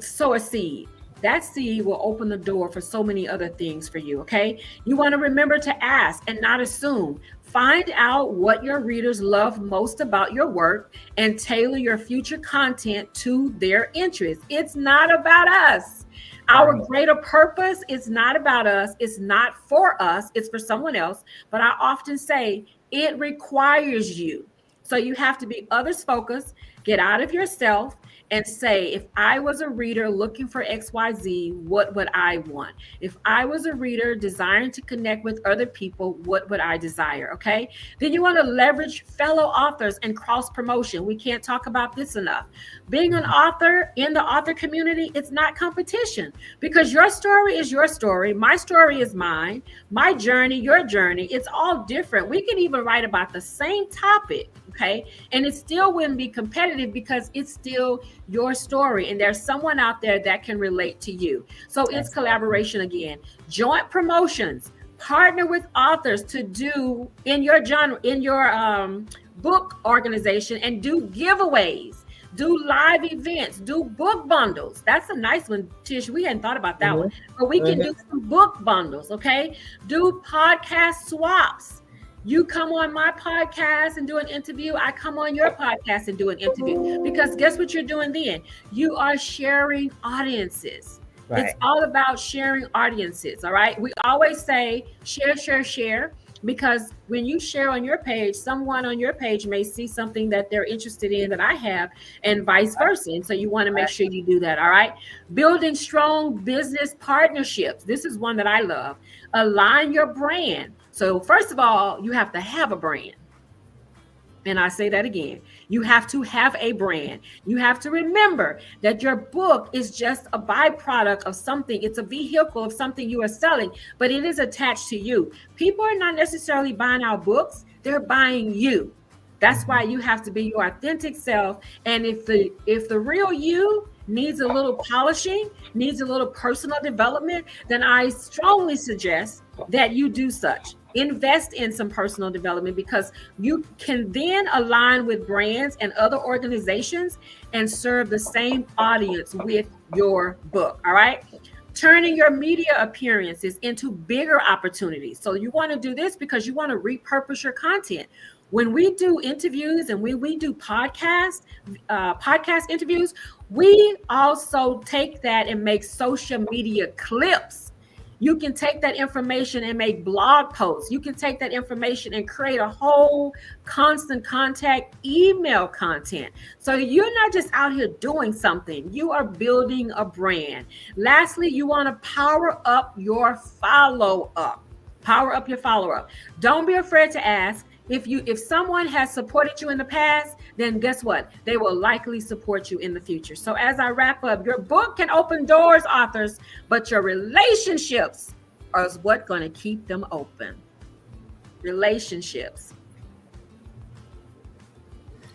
sow a seed. That seed will open the door for so many other things for you. Okay. You want to remember to ask and not assume. Find out what your readers love most about your work and tailor your future content to their interests. It's not about us. Our greater purpose is not about us. It's not for us. It's for someone else. But I often say it requires you. So you have to be others focused, get out of yourself, and say, if I was a reader looking for XYZ, what would I want? If I was a reader desiring to connect with other people, what would I desire? Okay. Then you want to leverage fellow authors and cross promotion. We can't talk about this enough. Being an author in the author community, it's not competition, because your story is your story. My story is mine. My journey, your journey. It's all different. We can even write about the same topic. Okay. And it still wouldn't be competitive because it's still your story. And there's someone out there that can relate to you. So it's collaboration again. Joint promotions, partner with authors to do in your genre, in your book organization, and do giveaways. Do live events, do book bundles. That's a nice one, Tish. We hadn't thought about that one, but we can do some book bundles. Okay. Do podcast swaps. You come on my podcast and do an interview. I come on your podcast and do an interview. Because guess what you're doing then? You are sharing audiences. Right. It's all about sharing audiences. All right. We always say share, share, share. Because when you share on your page, someone on your page may see something that they're interested in that I have, and vice versa. And so you want to make sure you do that. All right. Building strong business partnerships. This is one that I love. Align your brand. So first of all, you have to have a brand. And I say that again, you have to have a brand. You have to remember that your book is just a byproduct of something. It's a vehicle of something you are selling, but it is attached to you. People are not necessarily buying our books. They're buying you. That's why you have to be your authentic self. And if the real you needs a little polishing, needs a little personal development, then I strongly suggest that you do such. Invest in some personal development, because you can then align with brands and other organizations and serve the same audience with your book. All right. Turning your media appearances into bigger opportunities. So you want to do this because you want to repurpose your content. When we do interviews and we do podcast interviews, we also take that and make social media clips. You can take that information and make blog posts. You can take that information and create a whole constant contact email content. So you're not just out here doing something, you are building a brand. Lastly, you want to power up your follow-up. Power up your follow-up. Don't be afraid to ask. If someone has supported you in the past, then guess what? They will likely support you in the future. So as I wrap up, your book can open doors, authors, but your relationships are what's going to keep them open. Relationships.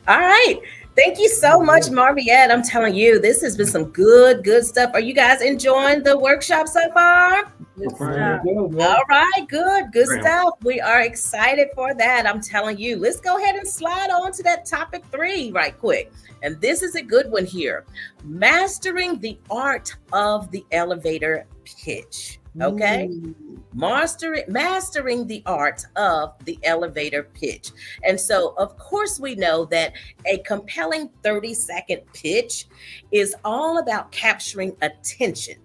All right. Thank you so much, Marviette. I'm telling you, this has been some good stuff. Are you guys enjoying the workshop so far? All right, good stuff. We are excited for that. I'm telling you, let's go ahead and slide on to that topic 3 right quick. And this is a good one here. Mastering the art of the elevator pitch. Okay. Mastering the art of the elevator pitch. And so, of course, we know that a compelling 30-second pitch is all about capturing attention,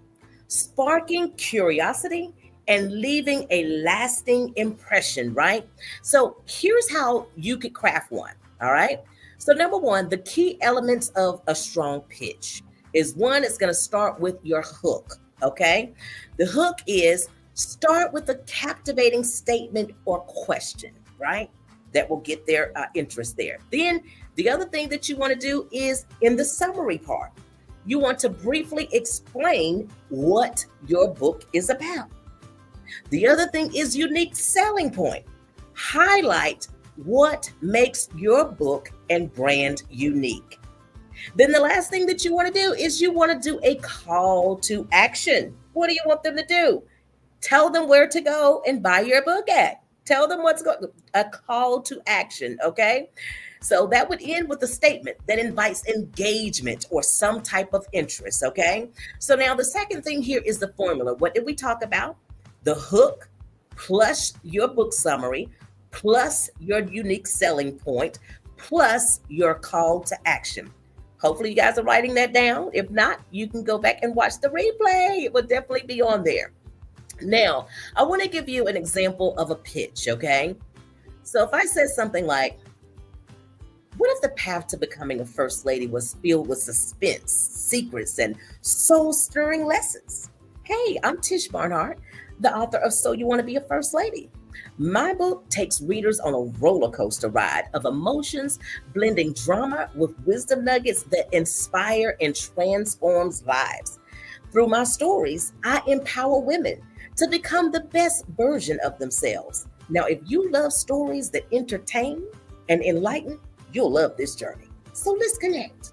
sparking curiosity, and leaving a lasting impression, right? So here's how you could craft one. All right. So number one, the key elements of a strong pitch is one, it's going to start with your hook. Okay. The hook is start with a captivating statement or question, right? That will get their interest there. Then the other thing that you want to do is in the summary part, you want to briefly explain what your book is about. The other thing is unique selling point. Highlight what makes your book and brand unique. Then the last thing that you want to do is you want to do a call to action. What do you want them to do? Tell them where to go and buy your book at. Tell them what's going, a call to action, okay? So that would end with a statement that invites engagement or some type of interest, okay? So now the second thing here is the formula. What did we talk about? The hook plus your book summary plus your unique selling point plus your call to action. Hopefully you guys are writing that down. If not, you can go back and watch the replay. It will definitely be on there. Now, I want to give you an example of a pitch, okay? So if I said something like, what if the path to becoming a first lady was filled with suspense, secrets, and soul-stirring lessons? Hey, I'm Tish Barnhardt, the author of So You Want to Be a First Lady. My book takes readers on a roller coaster ride of emotions, blending drama with wisdom nuggets that inspire and transforms lives. Through my stories, I empower women to become the best version of themselves. Now, if you love stories that entertain and enlighten, you'll love this journey. So let's connect.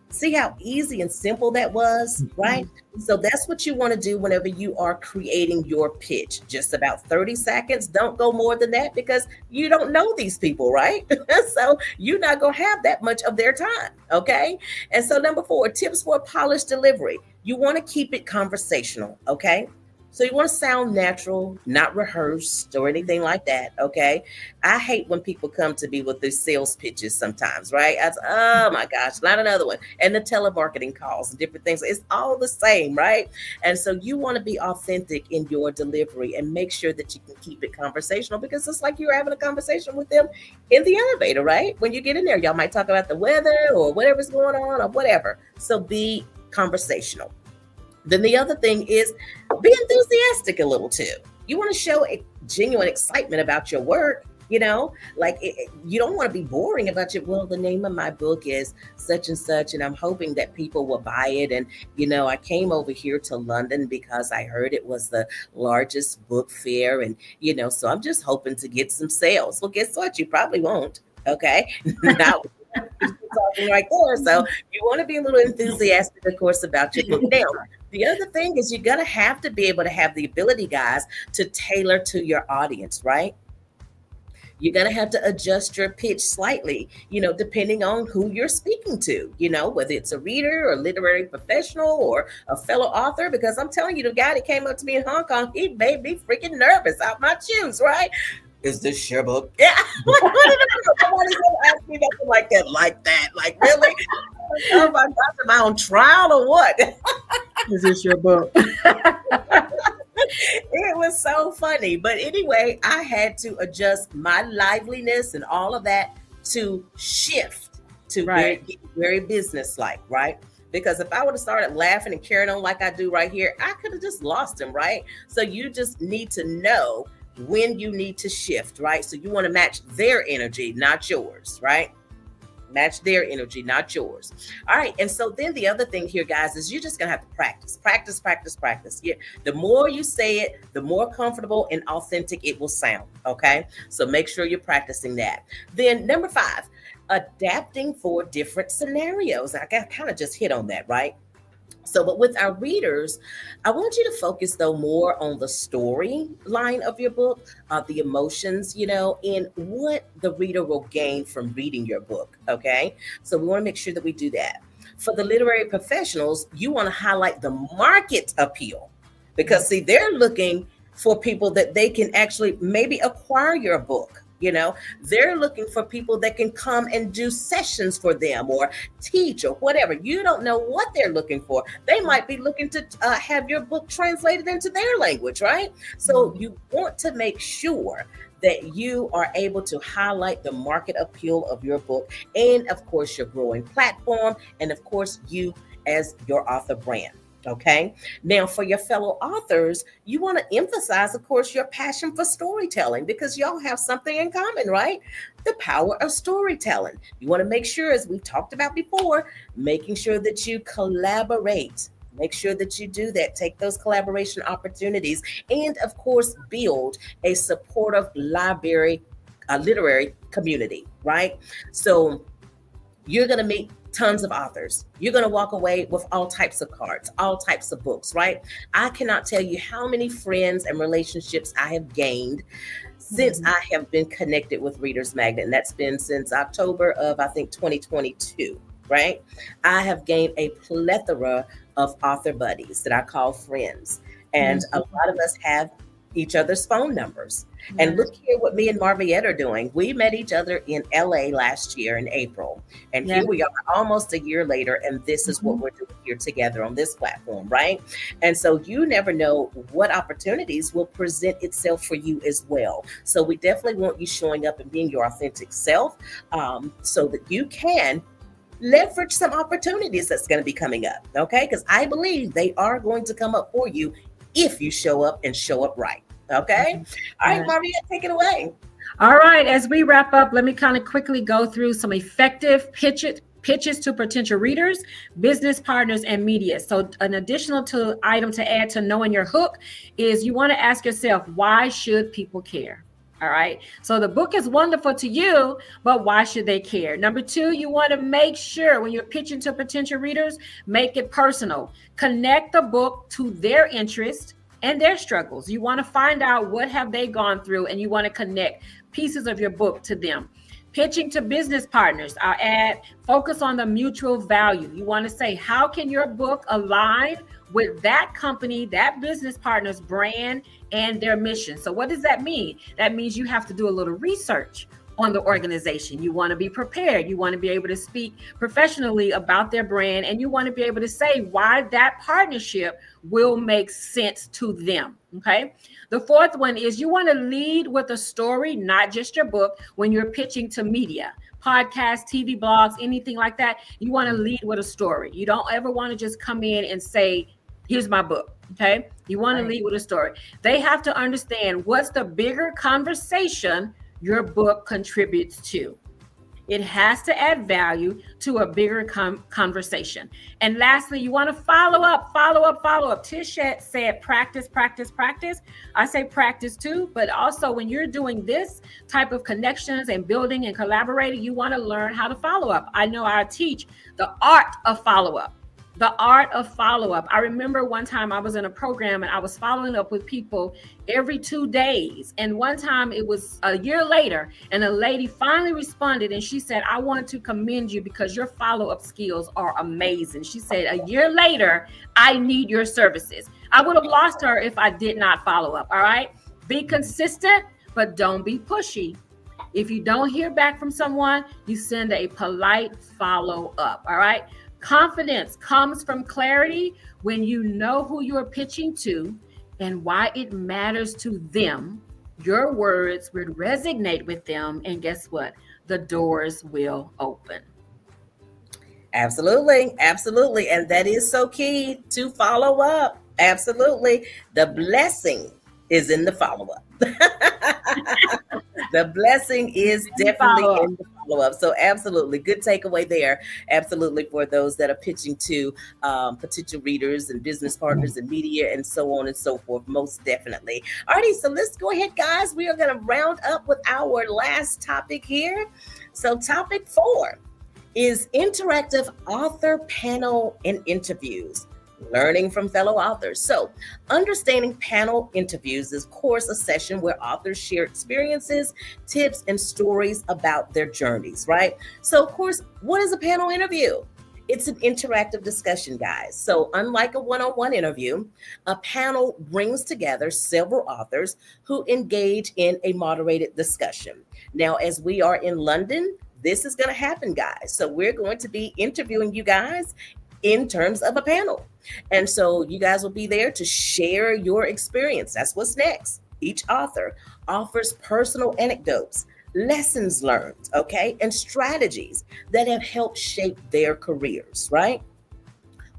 See how easy and simple that was, right? So that's what you want to do whenever you are creating your pitch. Just about 30 seconds. Don't go more than that because you don't know these people, right? So you're not going to have that much of their time, okay? And so number 4, tips for a polished delivery. You want to keep it conversational, okay? So you want to sound natural, not rehearsed or anything like that, okay? I hate when people come to me with these sales pitches sometimes, right? Oh my gosh, not another one. And the telemarketing calls and different things. It's all the same, right? And so you want to be authentic in your delivery and make sure that you can keep it conversational because it's like you're having a conversation with them in the elevator, right? When you get in there, y'all might talk about the weather or whatever's going on or whatever. So be conversational. Then the other thing is be enthusiastic a little too. You want to show a genuine excitement about your work, you know, like you don't want to be boring about it. Well, the name of my book is such and such, and I'm hoping that people will buy it. And, you know, I came over here to London because I heard it was the largest book fair. And, you know, so I'm just hoping to get some sales. Well, guess what? You probably won't. Okay. Now, talking right there. So you want to be a little enthusiastic, of course, about your book. Now, the other thing is you're going to have to be able to have the ability, guys, to tailor to your audience, right? You're going to have to adjust your pitch slightly, you know, depending on who you're speaking to, you know, whether it's a reader or literary professional or a fellow author, because I'm telling you, the guy that came up to me in Hong Kong, he made me freaking nervous out my shoes, right? Is this your book? Yeah. Somebody's gonna ask me nothing like that, like really? Oh my gosh, am I on trial or what? Is this your book? It was so funny. But anyway, I had to adjust my liveliness and all of that to shift to very business-like, right? Because if I would have started laughing and carrying on like I do right here, I could have just lost him, right? So you just need to know when you need to shift, right? So you want to match their energy, not yours, right? Match their energy, not yours. All right. And so then the other thing here, guys, is you're just going to have to practice. Yeah. The more you say it, the more comfortable and authentic it will sound. Okay. So make sure you're practicing that. Then number 5, adapting for different scenarios. I kind of just hit on that, right? So, but with our readers, I want you to focus, though, more on the storyline of your book, the emotions, you know, and what the reader will gain from reading your book. Okay. So we want to make sure that we do that. For the literary professionals, you want to highlight the market appeal because, see, they're looking for people that they can actually maybe acquire your book. You know, they're looking for people that can come and do sessions for them or teach or whatever. You don't know what they're looking for. They might be looking to have your book translated into their language, right? So you want to make sure that you are able to highlight the market appeal of your book and, of course, your growing platform and, of course, you as your author brand. Okay. Now, for your fellow authors, you want to emphasize, of course, your passion for storytelling because y'all have something in common, right? The power of storytelling. You want to make sure, as we've talked about before, making sure that you collaborate. Make sure that you do that. Take those collaboration opportunities and, of course, build a supportive literary community, right? So you're going to meet tons of authors. You're going to walk away with all types of cards, all types of books, right? I cannot tell you how many friends and relationships I have gained since I have been connected with Readers Magnet. And that's been since October of, I think, 2022, right? I have gained a plethora of author buddies that I call friends. And a lot of us have each other's phone numbers. And look here what me and Marviette are doing. We met each other in LA last year in April. And here we are almost a year later. And this is what we're doing here together on this platform, right? And so you never know what opportunities will present itself for you as well. So we definitely want you showing up and being your authentic self, so that you can leverage some opportunities that's going to be coming up. Okay. Because I believe they are going to come up for you if you show up and show up right. Okay. All right, Marviette, take it away. All right. As we wrap up, let me kind of quickly go through some effective pitches to potential readers, business partners, and media. So an additional item to add to knowing your hook is you want to ask yourself, why should people care? All right. So the book is wonderful to you, but why should they care? Number two, you want to make sure when you're pitching to potential readers, make it personal. Connect the book to their interest and their struggles. You want to find out what have they gone through, and you want to connect pieces of your book to them. Pitching to business partners, I'll add, focus on the mutual value. You want to say, how can your book align with that company, that business partner's brand and their mission? So what does that mean? That means you have to do a little research on the organization. You want to be prepared. You want to be able to speak professionally about their brand, and you want to be able to say why that partnership will make sense to them. Okay. The fourth one is you want to lead with a story, not just your book, when you're pitching to media, podcasts, TV, blogs, anything like that. You want to lead with a story. You don't ever want to just come in and say, here's my book. Okay. You want to lead with a story. They have to understand what's the bigger conversation your book contributes to. It has to add value to a bigger conversation. And lastly, you want to follow up. Tish said practice. I say practice too, but also when you're doing this type of connections and building and collaborating, you want to learn how to follow up. I know I teach the art of follow-up. The art of follow-up. I remember one time I was in a program and I was following up with people every 2 days. And one time it was a year later, and a lady finally responded and she said, I want to commend you because your follow-up skills are amazing. She said, a year later, I need your services. I would have lost her if I did not follow up. All right. Be consistent, but don't be pushy. If you don't hear back from someone, you send a polite follow-up. All right. Confidence comes from clarity when you know who you're pitching to and why it matters to them. Your words will resonate with them. And guess what? The doors will open. Absolutely. Absolutely. And that is so key to follow up. Absolutely. The blessing is in the follow-up. The blessing is definitely in the follow-up. So absolutely. Good takeaway there. Absolutely. For those that are pitching to potential readers and business partners and media and so on and so forth. Most definitely. Alrighty. So let's go ahead, guys. We are going to round up with our last topic here. So topic 4 is interactive author panel and interviews. Learning from fellow authors. So understanding panel interviews is, of course, a session where authors share experiences, tips, and stories about their journeys, right? So, of course, what is a panel interview? It's an interactive discussion, guys. So unlike a one-on-one interview, a panel brings together several authors who engage in a moderated discussion. Now, as we are in London, this is going to happen, guys. So we're going to be interviewing you guys in terms of a panel. And so you guys will be there to share your experience. That's what's next. Each author offers personal anecdotes, lessons learned, okay, and strategies that have helped shape their careers, right?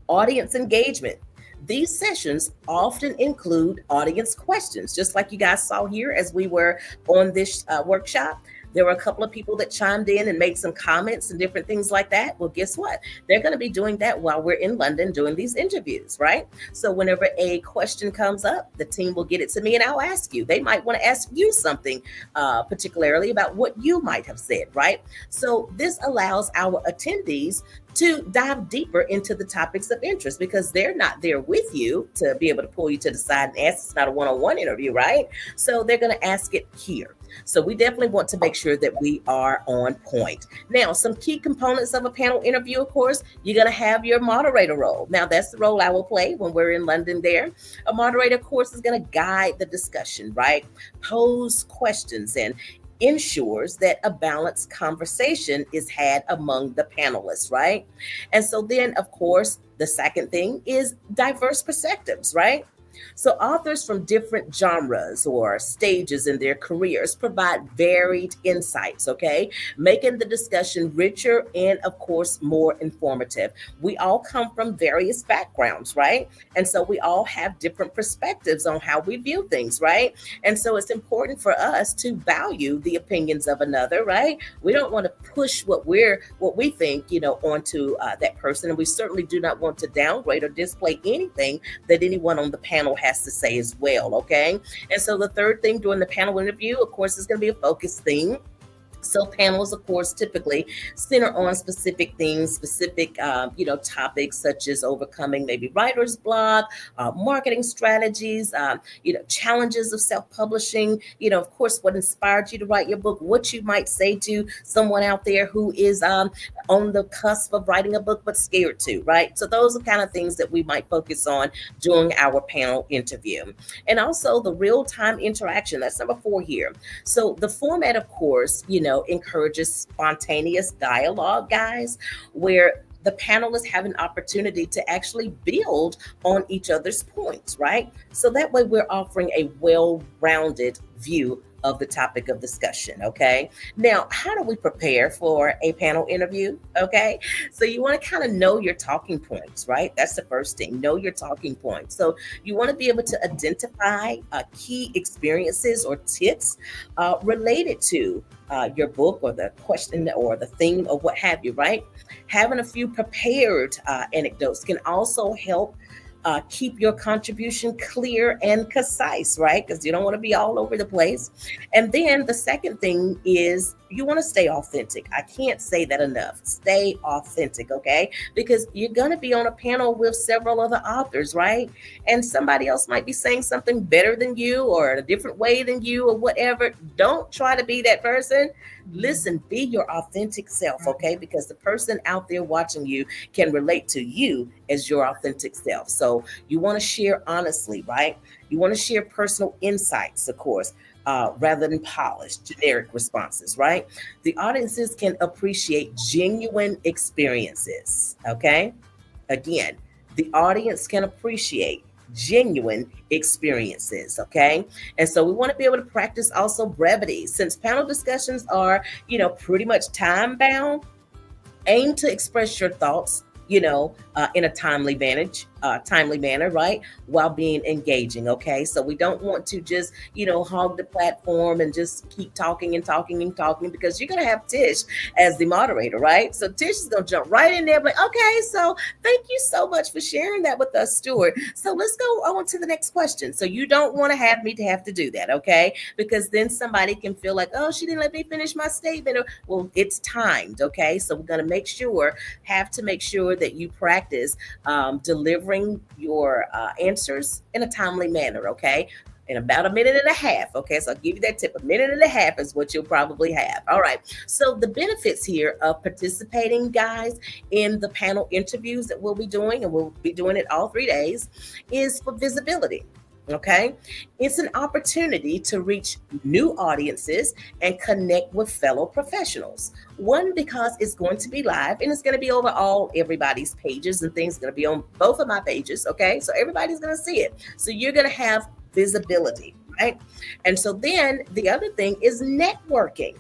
Audience engagement. These sessions often include audience questions, just like you guys saw here as we were on this workshop. There were a couple of people that chimed in and made some comments and different things like that. Well, guess what? They're going to be doing that while we're in London doing these interviews, right? So whenever a question comes up, the team will get it to me and I'll ask you. They might want to ask you something particularly about what you might have said, right? So this allows our attendees to dive deeper into the topics of interest because they're not there with you to be able to pull you to the side and ask. It's not a one-on-one interview, right? So they're going to ask it here. So we definitely want to make sure that we are on point. Now, some key components of a panel interview, of course, you're going to have your moderator role. Now, that's the role I will play when we're in London there. A moderator, of course, is going to guide the discussion, right? Pose questions and ensures that a balanced conversation is had among the panelists, right? And so then, of course, the second thing is diverse perspectives, right? So authors from different genres or stages in their careers provide varied insights, okay? Making the discussion richer and, of course, more informative. We all come from various backgrounds, right? And so we all have different perspectives on how we view things, right? And so it's important for us to value the opinions of another, right? We don't want to push what we think, onto that person. And we certainly do not want to downgrade or display anything that anyone on the panel has to say as well, okay? And so the third thing during the panel interview, of course, is going to be a focus theme. So panels, of course, typically center on specific things, specific, topics such as overcoming maybe writer's block, marketing strategies, challenges of self-publishing, of course, what inspired you to write your book, what you might say to someone out there who is on the cusp of writing a book but scared to, right? So those are kind of things that we might focus on during our panel interview. And also the real-time interaction, that's number 4 here. So the format, of course, encourages spontaneous dialogue, guys, where the panelists have an opportunity to actually build on each other's points, right? So that way we're offering a well-rounded view of the topic of discussion, okay? Now, how do we prepare for a panel interview, okay? So you want to kind of know your talking points, right? That's the first thing, know your talking points. So you want to be able to identify key experiences or tips related to your book or the question or the theme or what have you, right? Having a few prepared anecdotes can also help keep your contribution clear and concise, right? Because you don't want to be all over the place. And then the second thing is you want to stay authentic. I can't say that enough. Stay authentic, okay? Because you're going to be on a panel with several other authors, right? And somebody else might be saying something better than you or a different way than you or whatever. Don't try to be that person. Listen, be your authentic self, okay? Because the person out there watching you can relate to you as your authentic self. So you want to share honestly, right? You want to share personal insights, of course. Rather than polished, generic responses, right? The audiences can appreciate genuine experiences, okay? Again, the audience can appreciate genuine experiences, okay? And so we want to be able to practice also brevity. Since panel discussions are, pretty much time bound, aim to express your thoughts in a timely manner, right? While being engaging, okay? So we don't want to just, hog the platform and just keep talking and talking and talking because you're going to have Tish as the moderator, right? So Tish is going to jump right in there, like, okay, so thank you so much for sharing that with us, Stuart. So let's go on to the next question. So you don't want to have me to have to do that, okay? Because then somebody can feel like, oh, she didn't let me finish my statement. Well, it's timed, okay? So we're going to have to make sure that you practice delivering your answers in a timely manner, okay? In about a minute and a half, okay? So I'll give you that tip. A minute and a half is what you'll probably have. All right. So the benefits here of participating, guys, in the panel interviews that we'll be doing, and we'll be doing it all 3 days, is for visibility. Okay, it's an opportunity to reach new audiences and connect with fellow professionals. One, because it's going to be live and it's going to be over everybody's pages and things going to be on both of my pages. Okay, so everybody's going to see it. So you're going to have visibility, right? And so then the other thing is networking.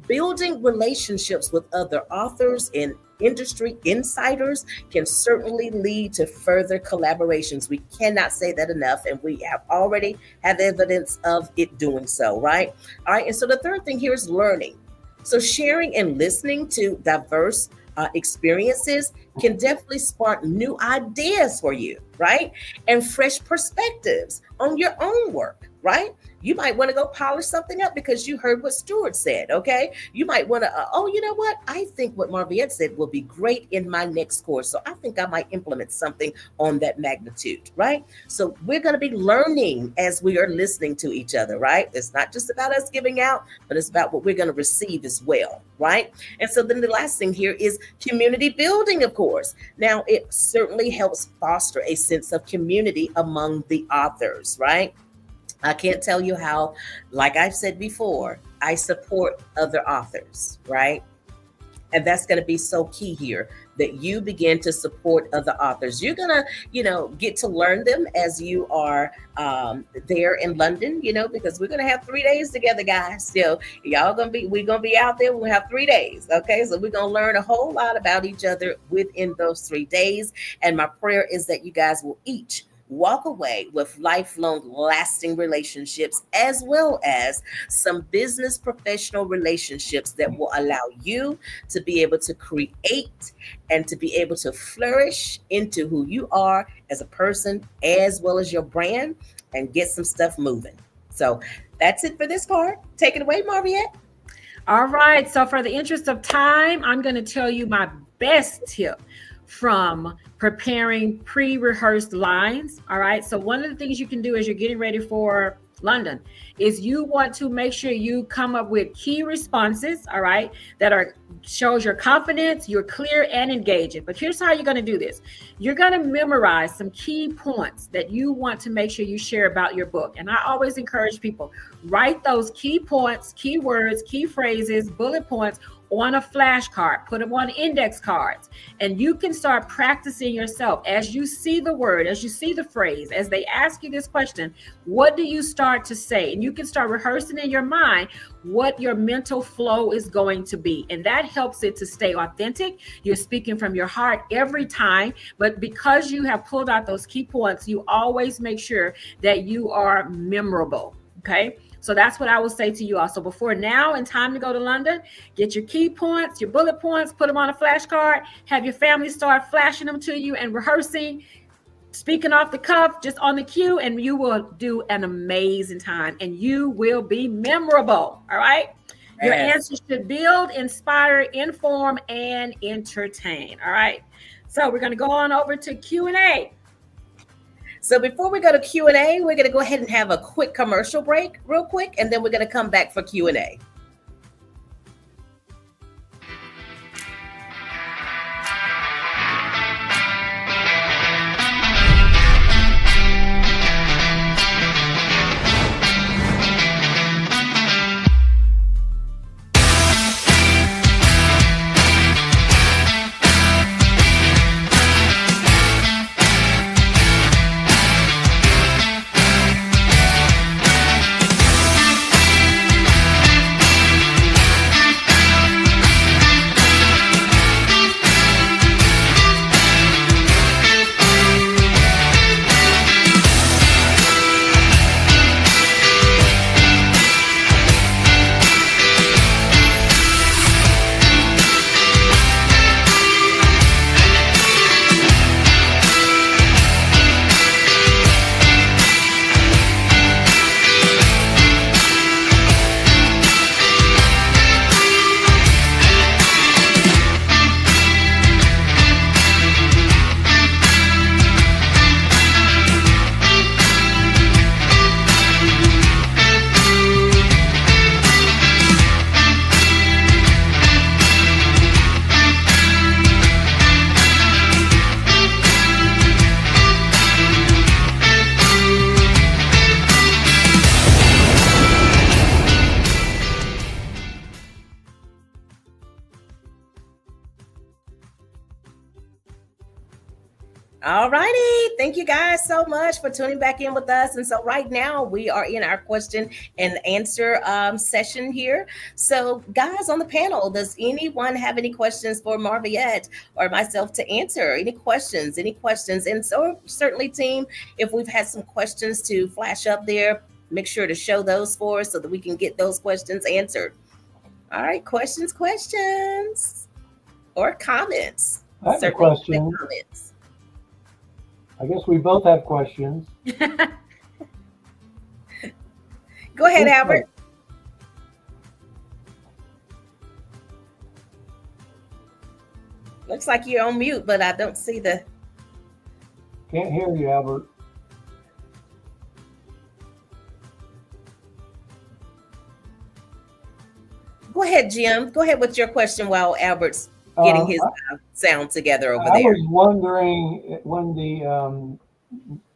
Building relationships with other authors and industry insiders can certainly lead to further collaborations. We cannot say that enough, and we have already had evidence of it doing so, right? All right, and so the third thing here is learning. So sharing and listening to diverse experiences can definitely spark new ideas for you, right? And fresh perspectives on your own work, right? You might want to go polish something up because you heard what Stuart said, okay? You might want to, oh, you know what? I think what Marviette said will be great in my next course. So I think I might implement something on that magnitude, right? So we're going to be learning as we are listening to each other, right? It's not just about us giving out, but it's about what we're going to receive as well, right? And so then the last thing here is community building, of course. Now, it certainly helps foster a sense of community among the authors, right? I can't tell you how, like I've said before, I support other authors, right? And that's going to be so key here, that you begin to support other authors. You're going to, get to learn them as you are there in London, because we're going to have 3 days together, guys. So we're going to be out there. We'll have 3 days. Okay. So we're going to learn a whole lot about each other within those 3 days. And my prayer is that you guys will each walk away with lifelong lasting relationships, as well as some business professional relationships that will allow you to be able to create and to be able to flourish into who you are as a person, as well as your brand, and get some stuff moving. So that's it for this part. Take it away, Marviette. All right. So for the interest of time, I'm going to tell you my best tip from preparing pre-rehearsed lines. All right. So one of the things you can do as you're getting ready for London is you want to make sure you come up with key responses, all right, that shows your confidence, you're clear and engaging. But here's how you're going to do this. You're going to memorize some key points that you want to make sure you share about your book. And I always encourage people, write those key points, key words, key phrases, bullet points on a flashcard, put them on index cards, and you can start practicing yourself as you see the word, as you see the phrase, as they ask you this question, what do you start to say? And you can start rehearsing in your mind what your mental flow is going to be. And that helps it to stay authentic. You're speaking from your heart every time, but because you have pulled out those key points, you always make sure that you are memorable. Okay. So that's what I will say to you all. So before now and time to go to London, get your key points, your bullet points, put them on a flashcard, have your family start flashing them to you and rehearsing, speaking off the cuff, just on the cue, and you will do an amazing time and you will be memorable. All right. Yes. Your answers should build, inspire, inform, and entertain. All right. So we're going to go on over to Q&A. So before we go to Q&A, we're going to go ahead and have a quick commercial break real quick, and then we're going to come back for Q&A. All righty. Thank you guys so much for tuning back in with us. And so right now we are in our question and answer session here. So guys on the panel, does anyone have any questions for Marviette or myself to answer? Any questions? And so certainly team, if we've had some questions to flash up there, make sure to show those for us so that we can get those questions answered. All right, questions, or comments. I have a Certainly question. comments. I guess we both have questions. Go ahead, Albert. Looks like you're on mute, but I don't see the. Can't hear you, Albert. Go ahead, Jim. Go ahead with your question while Albert's getting his sound together over there. I was wondering, when the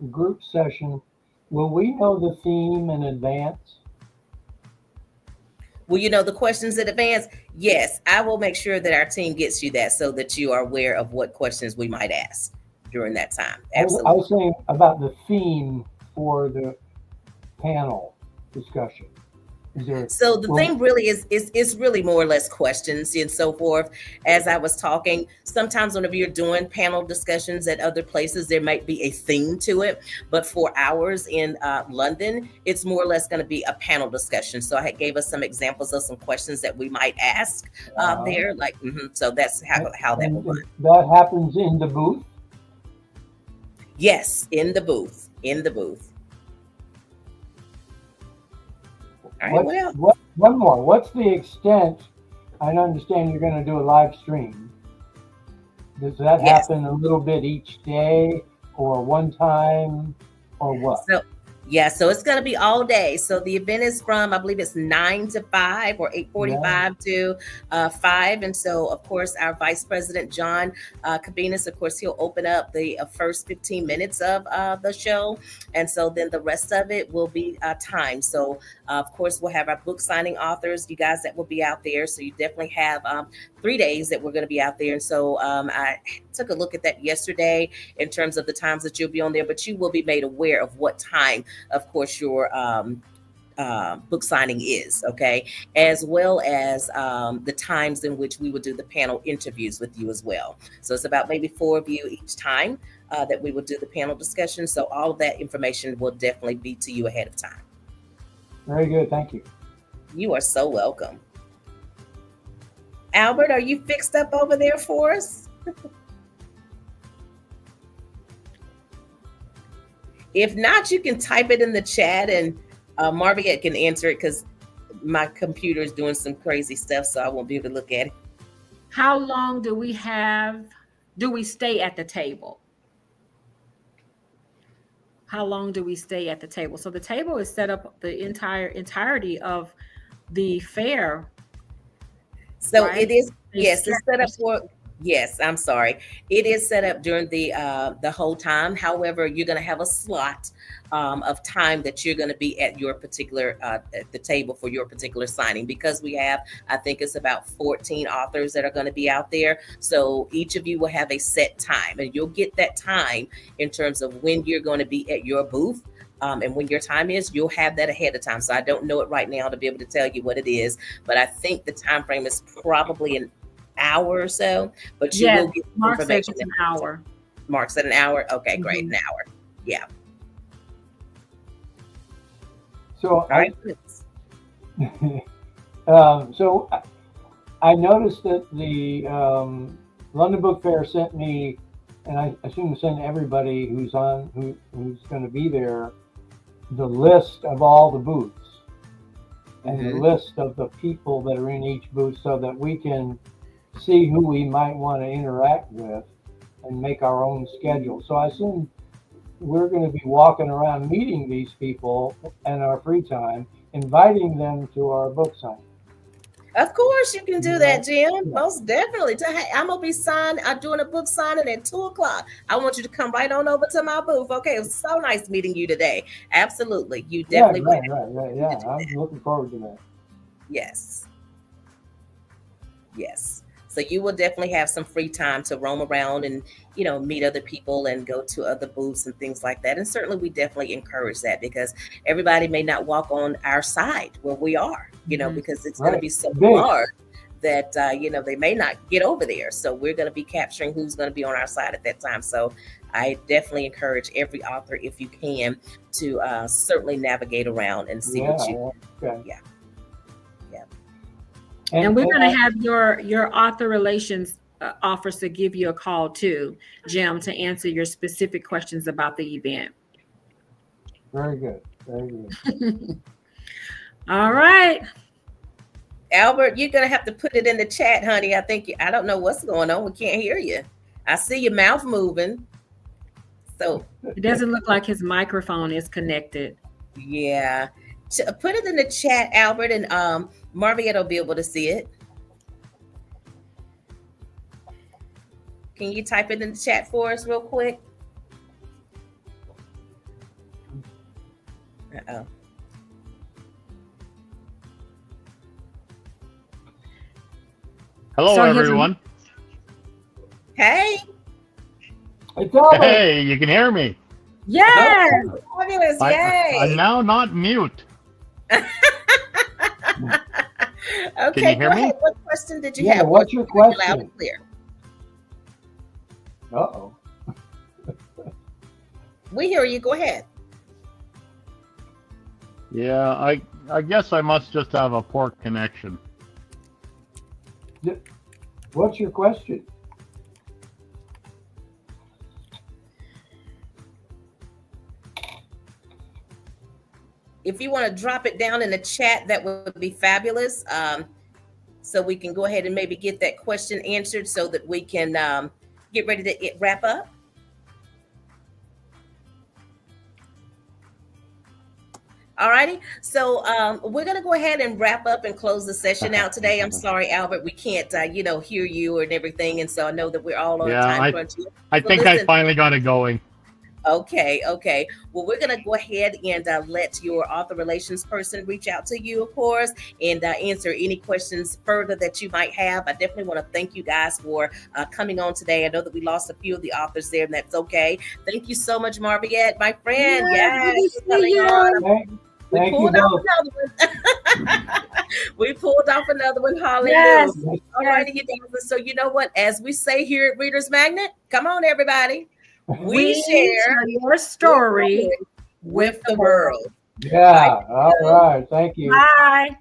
group session, will we know the theme in advance? Will you know the questions in advance? Yes, I will make sure that our team gets you that so that you are aware of what questions we might ask during that time. Absolutely. I was saying about the theme for the panel discussion. So the thing really is really more or less questions and so forth. As I was talking, sometimes whenever you're doing panel discussions at other places, there might be a theme to it. But for ours in London, it's more or less going to be a panel discussion. So I gave us some examples of some questions that we might ask there. Like, so that's how that will run. That happens in the booth? Yes, in the booth. All right, one more. What's the extent? I understand you're going to do a live stream. Does that happen a little bit each day, or one time, or what? So it's going to be all day. So the event is from, I believe it's 9 to 5 or 8:45 to 5. And so, of course, our Vice President, John Cabinas, of course, he'll open up the first 15 minutes of the show. And so then the rest of it will be timed. So, of course, we'll have our book signing authors, you guys that will be out there. So you definitely have 3 days that we're going to be out there. And so I took a look at that yesterday in terms of the times that you'll be on there, but you will be made aware of what time, of course, your book signing is, okay, as well as the times in which we will do the panel interviews with you as well. So it's about maybe 4 of you each time that we will do the panel discussion. So all of that information will definitely be to you ahead of time. Very good. Thank you. You are so welcome. Albert, are you fixed up over there for us? If not, you can type it in the chat and Marviette can answer it because my computer is doing some crazy stuff, so I won't be able to look at it. How long do we stay at the table? How long do we stay at the table? So the table is set up the entirety of the fair. So right? it is, yes, it's set up for, yes, I'm sorry. It is set up during the whole time. However, you're going to have a slot of time that you're going to be at your particular, at the table for your particular signing, because we have, I think it's about 14 authors that are going to be out there. So each of you will have a set time, and you'll get that time in terms of when you're going to be at your booth. And when your time is, you'll have that ahead of time. So I don't know it right now to be able to tell you what it is, but I think the time frame is probably an hour or so. But you will get Mark said information. it's an hour. Mark said an hour. Okay, great, an hour. Yeah. So all right. So I noticed that the London Book Fair sent me, and I assume send everybody who's going to be there, the list of all the booths and the list of the people that are in each booth, so that we can see who we might want to interact with and make our own schedule. So I assume we're going to be walking around meeting these people in our free time, inviting them to our book signing. Of course you can do that, Jim. Most definitely. Hey, I'm going to be doing a book signing at 2:00. I want you to come right on over to my booth. Okay, it was so nice meeting you today. Absolutely. You definitely right. Yeah, I'm looking forward to that. Yes. So you will definitely have some free time to roam around and, meet other people and go to other booths and things like that. And certainly we definitely encourage that, because everybody may not walk on our side where we are, because it's going to be so large that, they may not get over there. So we're going to be capturing who's going to be on our side at that time. So I definitely encourage every author, if you can, to certainly navigate around and see what you. Okay. Yeah. And we're going to have your author relations officer give you a call too, Jim, to answer your specific questions about the event. Very good. Very good. All right. Albert, you're gonna have to put it in the chat, honey. I don't know what's going on. We can't hear you. I see your mouth moving. So it doesn't look like his microphone is connected. Yeah. Put it in the chat, Albert, and Marviette will be able to see it. Can you type it in the chat for us real quick? Uh-oh. Hello, everyone. Hey. Hey, you can hear me. Yes. Oh, fabulous. Yay. I'm now not mute. Okay, Can you hear me? ahead. What question did you have? What's your question? Loud and clear. Uh-oh. We hear you. Go ahead. Yeah, I guess I must just have a poor connection. What's your question? If you want to drop it down in the chat, that would be fabulous. So we can go ahead and maybe get that question answered so that we can get ready to wrap up. All righty. So we're going to go ahead and wrap up and close the session out today. I'm sorry, Albert, we can't, hear you and everything. And so I know that we're all on time crunch. I think I finally got it going. Okay. Well, we're going to go ahead and let your author relations person reach out to you, of course, and answer any questions further that you might have. I definitely want to thank you guys for coming on today. I know that we lost a few of the authors there, and that's okay. Thank you so much, Marviette, my friend. Yes. We pulled off another one. Hallelujah. Yes. All righty, you guys. So you know what? As we say here at Reader's Magnet, come on, everybody. We share your story with the world. Yeah. All right. Thank you. Bye.